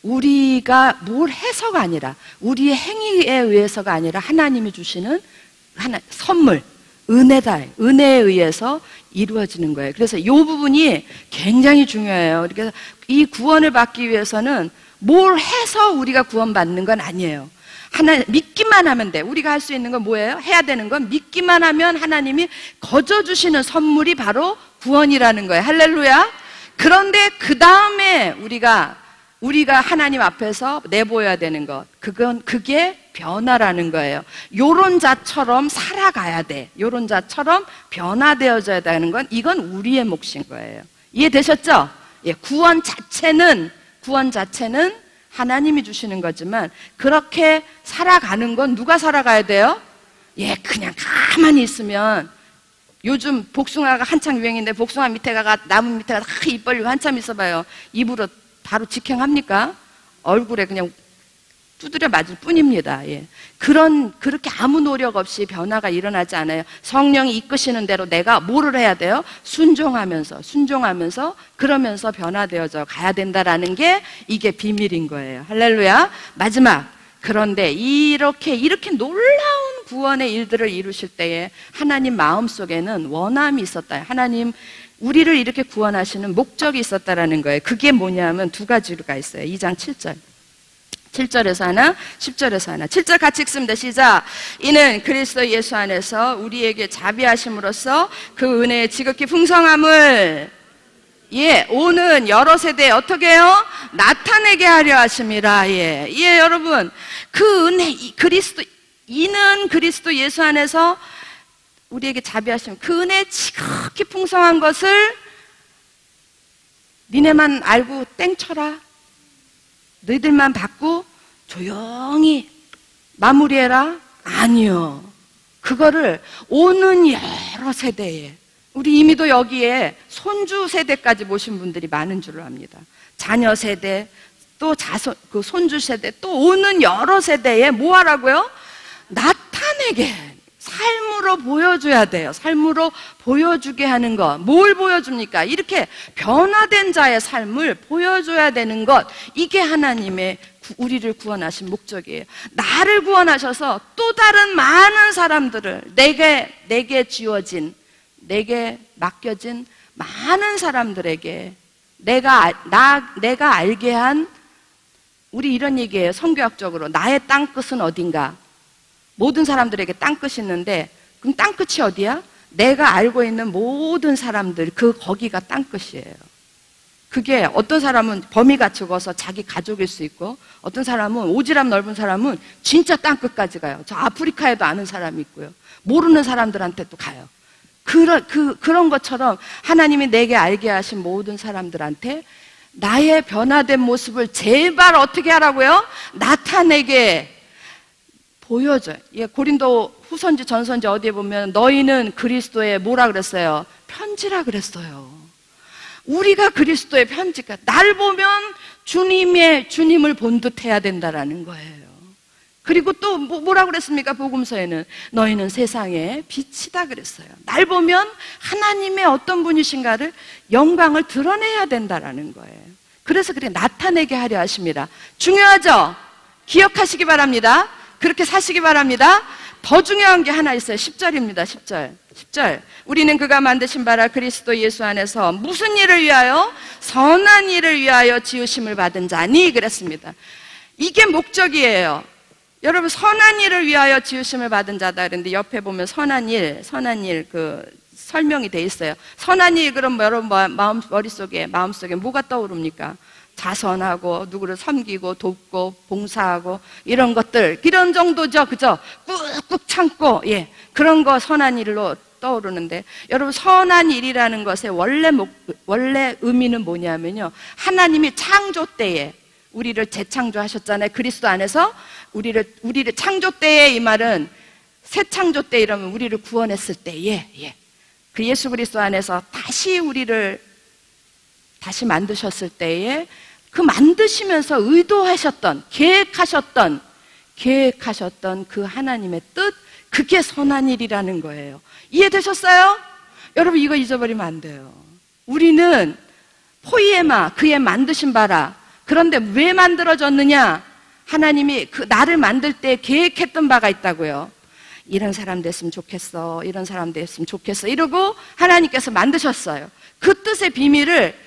A: 우리가 뭘 해서가 아니라, 우리의 행위에 의해서가 아니라 하나님이 주시는 선물, 은혜다. 은혜에 의해서 이루어지는 거예요. 그래서 이 부분이 굉장히 중요해요. 그래서 이 구원을 받기 위해서는 뭘 해서 우리가 구원받는 건 아니에요. 믿기만 하면 돼. 우리가 할 수 있는 건 뭐예요? 해야 되는 건 믿기만 하면 하나님이 거저주시는 선물이 바로 구원이라는 거예요. 할렐루야. 그런데 그 다음에 우리가 하나님 앞에서 내보여야 되는 것, 그게 변화라는 거예요. 요런 자처럼 살아가야 돼. 요런 자처럼 변화되어져야 되는 건, 이건 우리의 몫인 거예요. 이해되셨죠? 예, 구원 자체는 하나님이 주시는 거지만, 그렇게 살아가는 건 누가 살아가야 돼요? 예, 그냥 가만히 있으면, 요즘 복숭아가 한창 유행인데, 복숭아 밑에가, 나무 밑에가 다 입 벌리고 한참 있어봐요. 입으로 바로 직행합니까? 얼굴에 그냥 두드려 맞을 뿐입니다. 예. 그렇게 아무 노력 없이 변화가 일어나지 않아요. 성령이 이끄시는 대로 내가 뭐를 해야 돼요? 순종하면서, 그러면서 변화되어져 가야 된다라는 게, 이게 비밀인 거예요. 할렐루야. 마지막. 그런데 이렇게 놀라운 구원의 일들을 이루실 때에 하나님 마음속에는 원함이 있었다. 하나님, 우리를 이렇게 구원하시는 목적이 있었다라는 거예요. 그게 뭐냐면 두 가지가 있어요. 2장 7절. 7절에서 하나, 10절에서 하나. 7절 같이 읽습니다. 시작. 이는 그리스도 예수 안에서 우리에게 자비하심으로써 그 은혜의 지극히 풍성함을 오는 여러 세대에 어떻게 해요? 나타내게 하려 하심이라. 여러분, 그 은혜, 이는 그리스도 예수 안에서 우리에게 자비하심, 그 은혜의 지극히 풍성한 것을 니네만 알고 땡쳐라, 너희들만 받고 조용히 마무리해라? 아니요. 그거를 오는 여러 세대에, 우리 이미도 여기에 손주 세대까지 모신 분들이 많은 줄로 압니다. 자녀 세대, 또 그 손주 세대, 또 오는 여러 세대에 뭐 하라고요? 나타내게, 삶으로 보여줘야 돼요. 삶으로 보여주게 하는 것. 뭘 보여줍니까? 이렇게 변화된 자의 삶을 보여줘야 되는 것. 이게 하나님의 우리를 구원하신 목적이에요. 나를 구원하셔서 또 다른 많은 사람들을, 내게 주어진, 내게 맡겨진 많은 사람들에게 내가 알게 한, 우리 이런 얘기예요. 성교학적으로. 나의 땅끝은 어딘가? 모든 사람들에게 땅끝이 있는데, 그럼 땅끝이 어디야? 내가 알고 있는 모든 사람들, 거기가 땅끝이에요. 그게 어떤 사람은 범위가 적어서 자기 가족일 수 있고, 어떤 사람은 오지랖 넓은 사람은 진짜 땅끝까지 가요. 저 아프리카에도 아는 사람이 있고요. 모르는 사람들한테 또 가요. 그런 것처럼 하나님이 내게 알게 하신 모든 사람들한테 나의 변화된 모습을 제발 어떻게 하라고요? 나타내게 보여줘요. 고린도 후선지 전선지 어디에 보면 너희는 그리스도의 뭐라 그랬어요? 편지라 그랬어요. 우리가 그리스도의 편지가, 날 보면 주님을 본 듯 해야 된다라는 거예요. 그리고 또 뭐라고 그랬습니까? 복음서에는 너희는 세상의 빛이다 그랬어요. 날 보면 하나님의 어떤 분이신가를 영광을 드러내야 된다라는 거예요. 그래서 그렇게 나타내게 하려 하십니다. 중요하죠? 기억하시기 바랍니다. 그렇게 사시기 바랍니다. 더 중요한 게 하나 있어요. 10절입니다. 10절. 우리는 그가 만드신 바라 그리스도 예수 안에서 무슨 일을 위하여? 선한 일을 위하여 지으심을 받은 자니 그랬습니다. 이게 목적이에요. 여러분, 선한 일을 위하여 지으심을 받은 자다 그랬는데 옆에 보면 선한 일 그 설명이 돼 있어요. 선한 일 그럼 여러분 마음속에 뭐가 떠오릅니까? 자선하고 누구를 섬기고 돕고 봉사하고 이런 것들, 이런 정도죠. 그죠? 꾹꾹 참고, 예, 그런 거 선한 일로 떠오르는데, 여러분, 선한 일이라는 것의 원래 의미는 뭐냐면요, 하나님이 창조 때에 우리를 재창조하셨잖아요. 그리스도 안에서 우리를 창조 때에, 이 말은 새 창조 때, 이러면 우리를 구원했을 때에, 예, 그 예수 그리스도 안에서 다시 우리를 다시 만드셨을 때에 그 만드시면서 의도하셨던, 계획하셨던 그 하나님의 뜻, 그게 선한 일이라는 거예요. 이해되셨어요? 여러분, 이거 잊어버리면 안 돼요. 우리는 포이에마, 그의 만드신 바라. 그런데 왜 만들어졌느냐? 하나님이 나를 만들 때 계획했던 바가 있다고요. 이런 사람 됐으면 좋겠어, 이런 사람 됐으면 좋겠어, 이러고 하나님께서 만드셨어요. 그 뜻의 비밀을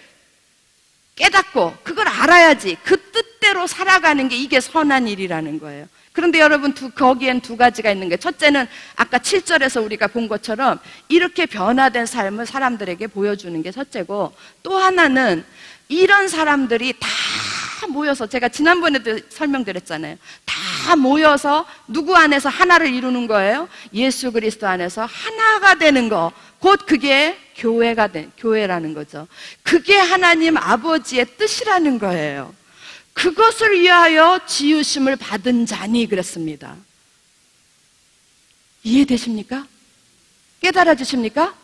A: 깨닫고 그걸 알아야지 그 뜻대로 살아가는 게, 이게 선한 일이라는 거예요. 그런데 여러분, 거기엔 두 가지가 있는 게, 첫째는 아까 7절에서 우리가 본 것처럼 이렇게 변화된 삶을 사람들에게 보여주는 게 첫째고, 또 하나는 이런 사람들이 다 모여서, 제가 지난번에도 설명드렸잖아요. 다 모여서 누구 안에서 하나를 이루는 거예요? 예수 그리스도 안에서 하나가 되는 거, 곧 그게 교회라는 거죠. 그게 하나님 아버지의 뜻이라는 거예요. 그것을 위하여 지으심을 받은 자니 그랬습니다. 이해되십니까? 깨달아지십니까?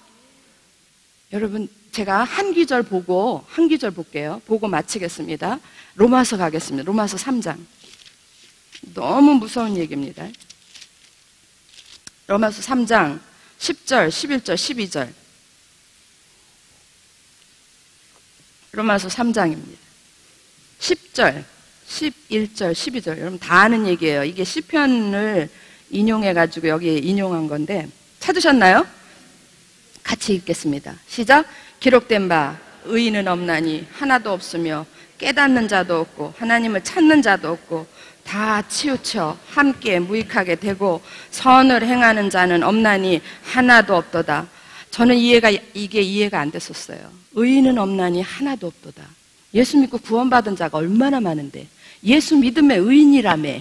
A: 여러분, 제가 한 기절 볼게요. 보고 마치겠습니다. 로마서 가겠습니다. 로마서 3장. 너무 무서운 얘기입니다. 로마서 3장 10절, 11절, 12절. 로마서 3장입니다. 10절, 11절, 12절. 여러분 다 아는 얘기예요. 이게 시편을 인용해가지고 여기 인용한 건데, 찾으셨나요? 같이 읽겠습니다. 시작. 기록된 바 의인은 없나니 하나도 없으며 깨닫는 자도 없고 하나님을 찾는 자도 없고 다 치우쳐 함께 무익하게 되고 선을 행하는 자는 없나니 하나도 없도다. 저는 이게 이해가 안 됐었어요. 의인은 없나니 하나도 없도다. 예수 믿고 구원받은 자가 얼마나 많은데, 예수 믿음의 의인이라며.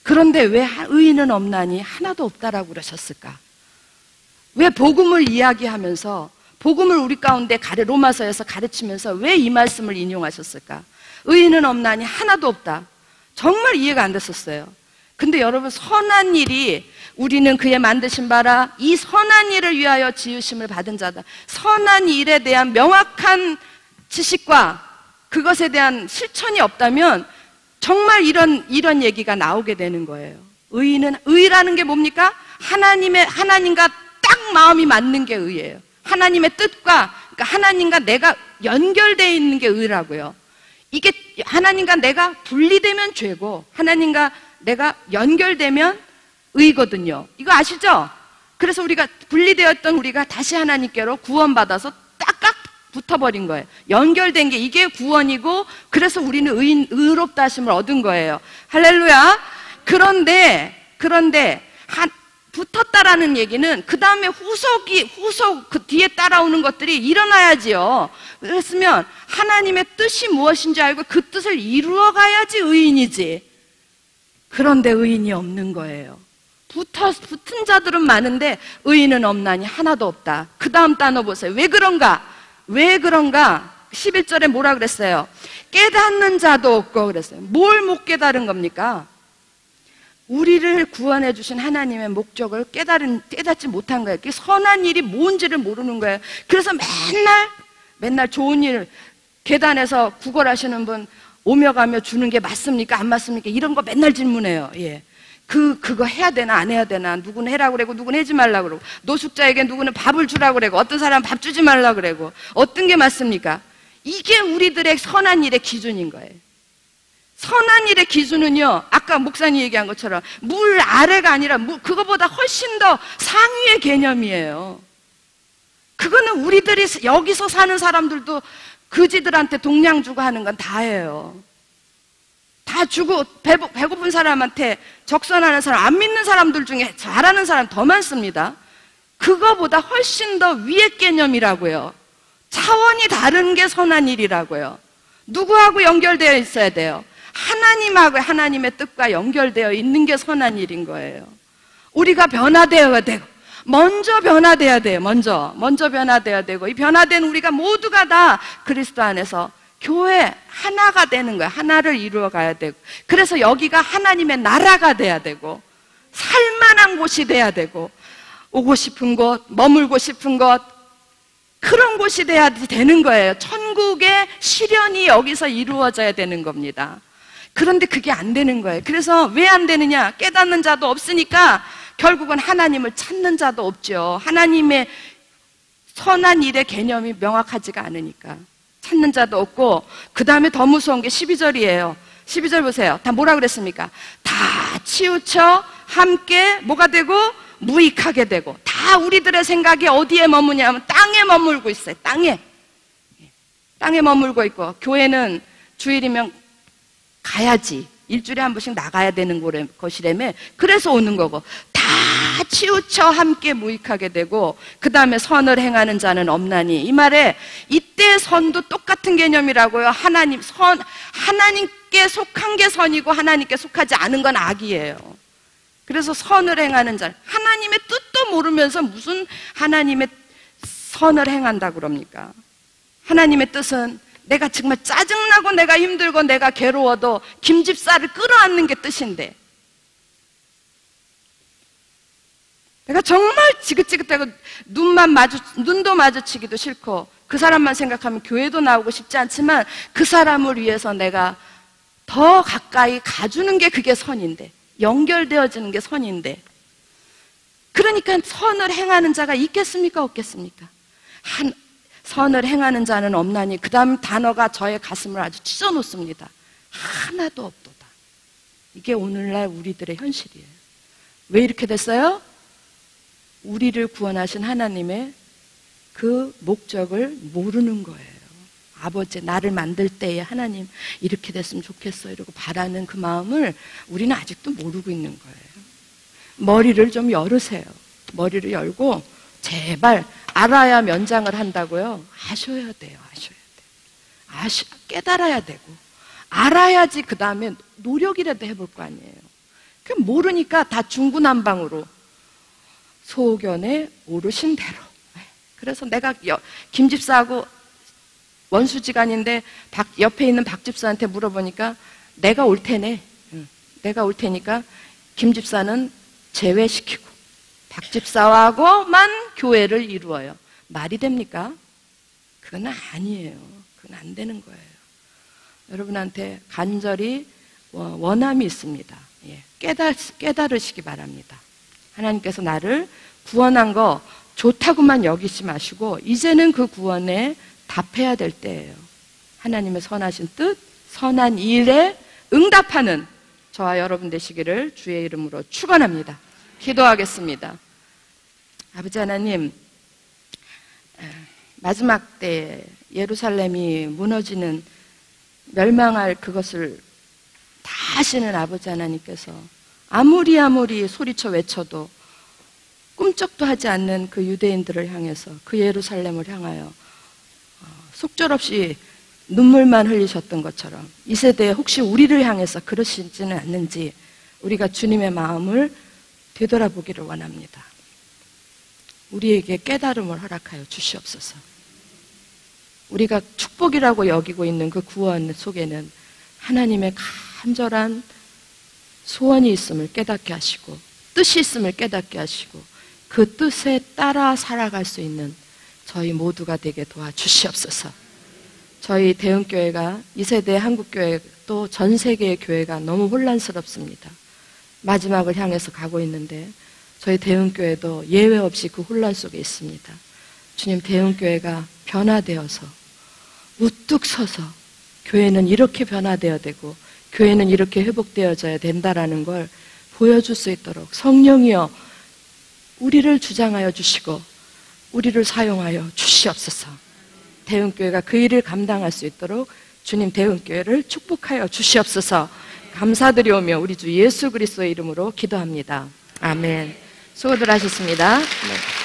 A: 그런데 왜 의인은 없나니 하나도 없다라고 그러셨을까? 왜 복음을 이야기하면서, 복음을 우리 가운데 로마서에서 가르치면서 왜 이 말씀을 인용하셨을까? 의인은 없나니 하나도 없다. 정말 이해가 안 됐었어요. 근데 여러분, 선한 일이, 우리는 그의 만드신 바라 이 선한 일을 위하여 지으심을 받은 자다. 선한 일에 대한 명확한 지식과 그것에 대한 실천이 없다면 정말 이런 얘기가 나오게 되는 거예요. 의라는 게 뭡니까? 하나님과 딱 마음이 맞는 게 의예요. 하나님의 뜻과, 그러니까 하나님과 내가 연결되어 있는 게 의라고요. 이게 하나님과 내가 분리되면 죄고, 하나님과 내가 연결되면 의거든요. 이거 아시죠? 그래서 우리가 분리되었던 우리가 다시 하나님께로 구원받아서 딱딱 붙어버린 거예요. 연결된 게 이게 구원이고, 그래서 우리는 의롭다 하심을 얻은 거예요. 할렐루야. 그런데 붙었다라는 얘기는 그 다음에 후속 그 뒤에 따라오는 것들이 일어나야지요. 그랬으면 하나님의 뜻이 무엇인지 알고 그 뜻을 이루어가야지 의인이지. 그런데 의인이 없는 거예요. 붙은 자들은 많은데 의인은 없나니 하나도 없다. 그 다음 단어 보세요. 왜 그런가? 11절에 뭐라 그랬어요? 깨닫는 자도 없고 그랬어요. 뭘 못 깨달은 겁니까? 우리를 구원해 주신 하나님의 목적을 깨닫지 못한 거예요. 선한 일이 뭔지를 모르는 거예요. 그래서 맨날 좋은 일, 계단에서 구걸하시는 분, 오며 가며 주는 게 맞습니까? 안 맞습니까? 이런 거 맨날 질문해요. 예. 그거 해야 되나 안 해야 되나, 누구는 해라고 그러고 누구는 해지 말라고 그러고, 노숙자에게 누구는 밥을 주라고 그러고, 어떤 사람은 밥 주지 말라고 그러고, 어떤 게 맞습니까? 이게 우리들의 선한 일의 기준인 거예요. 선한 일의 기준은요, 아까 목사님 얘기한 것처럼 물 아래가 아니라 그거보다 훨씬 더 상위의 개념이에요. 그거는 우리들이 여기서 사는 사람들도 그지들한테 동량 주고 하는 건 다예요. 다 주고 배고픈 사람한테 적선하는 사람, 안 믿는 사람들 중에 잘하는 사람 더 많습니다. 그거보다 훨씬 더 위의 개념이라고요. 차원이 다른 게 선한 일이라고요. 누구하고 연결되어 있어야 돼요? 하나님하고, 하나님의 뜻과 연결되어 있는 게 선한 일인 거예요. 우리가 변화되어야 되고, 먼저 변화돼야 돼요. 먼저 변화돼야 되고, 이 변화된 우리가 모두가 다 그리스도 안에서 교회 하나가 되는 거예요. 하나를 이루어 가야 되고, 그래서 여기가 하나님의 나라가 돼야 되고, 살만한 곳이 돼야 되고, 오고 싶은 곳, 머물고 싶은 곳, 그런 곳이 돼야 되는 거예요. 천국의 실현이 여기서 이루어져야 되는 겁니다. 그런데 그게 안 되는 거예요. 그래서 왜 안 되느냐? 깨닫는 자도 없으니까 결국은 하나님을 찾는 자도 없죠. 하나님의 선한 일의 개념이 명확하지가 않으니까 찾는 자도 없고, 그 다음에 더 무서운 게 12절이에요. 12절 보세요. 다 뭐라 그랬습니까? 다 치우쳐 함께 뭐가 되고? 무익하게 되고. 다 우리들의 생각이 어디에 머무냐면 땅에 머물고 있어요. 땅에 머물고 있고, 교회는 주일이면 가야지, 일주일에 한 번씩 나가야 되는 것이라며, 그래서 오는 거고, 다 치우쳐 함께 무익하게 되고, 그 다음에 선을 행하는 자는 없나니. 이 말에 이때 선도 똑같은 개념이라고요. 하나님께 속한 게 선이고 하나님께 속하지 않은 건 악이에요. 그래서 선을 행하는 자, 하나님의 뜻도 모르면서 무슨 하나님의 선을 행한다고 그럽니까? 하나님의 뜻은 내가 정말 짜증나고 내가 힘들고 내가 괴로워도 김집사를 끌어안는 게 뜻인데, 내가 정말 지긋지긋하고 눈도 마주치기도 싫고 그 사람만 생각하면 교회도 나오고 싶지 않지만 그 사람을 위해서 내가 더 가까이 가주는 게 그게 선인데, 연결되어지는 게 선인데, 그러니까 선을 행하는 자가 있겠습니까? 없겠습니까? 선을 행하는 자는 없나니. 그 다음 단어가 저의 가슴을 아주 찢어놓습니다. 하나도 없도다. 이게 오늘날 우리들의 현실이에요. 왜 이렇게 됐어요? 우리를 구원하신 하나님의 그 목적을 모르는 거예요. 아버지, 나를 만들 때에 하나님 이렇게 됐으면 좋겠어 이러고 바라는 그 마음을 우리는 아직도 모르고 있는 거예요. 머리를 좀 열으세요. 머리를 열고 제발, 알아야 면장을 한다고요? 아셔야 돼요. 깨달아야 되고, 알아야지 그 다음에 노력이라도 해볼 거 아니에요. 그 모르니까 다 중구난방으로 소견에 오르신 대로. 그래서 내가 김집사하고 원수지간인데 옆에 있는 박집사한테 물어보니까 내가 올 테네. 내가 올 테니까 김집사는 제외시키고 박집사하고만 교회를 이루어요. 말이 됩니까? 그건 아니에요. 그건 안 되는 거예요. 여러분한테 간절히 원함이 있습니다. 깨달으시기 바랍니다. 하나님께서 나를 구원한 거 좋다고만 여기지 마시고 이제는 그 구원에 답해야 될 때예요. 하나님의 선하신 뜻, 선한 일에 응답하는 저와 여러분 되시기를 주의 이름으로 축원합니다. 기도하겠습니다. 아버지 하나님, 마지막 때 예루살렘이 무너지는, 멸망할 그것을 다 아시는 아버지 하나님께서 아무리 소리쳐 외쳐도 꿈쩍도 하지 않는 그 유대인들을 향해서, 그 예루살렘을 향하여 속절없이 눈물만 흘리셨던 것처럼 이 세대에 혹시 우리를 향해서 그러시지는 않는지 우리가 주님의 마음을 되돌아보기를 원합니다. 우리에게 깨달음을 허락하여 주시옵소서. 우리가 축복이라고 여기고 있는 그 구원 속에는 하나님의 간절한 소원이 있음을 깨닫게 하시고, 뜻이 있음을 깨닫게 하시고, 그 뜻에 따라 살아갈 수 있는 저희 모두가 되게 도와주시옵소서. 저희 대흥교회가 2세대 한국교회 또 전 세계의 교회가 너무 혼란스럽습니다. 마지막을 향해서 가고 있는데 저희 대흥교회도 예외 없이 그 혼란 속에 있습니다. 주님, 대흥교회가 변화되어서 우뚝 서서 교회는 이렇게 변화되어야 되고 교회는 이렇게 회복되어져야 된다라는 걸 보여줄 수 있도록 성령이여 우리를 주장하여 주시고 우리를 사용하여 주시옵소서. 대흥교회가 그 일을 감당할 수 있도록 주님, 대흥교회를 축복하여 주시옵소서. 감사드리오며 우리 주 예수 그리스도의 이름으로 기도합니다. 아멘. 수고들 하셨습니다. 네.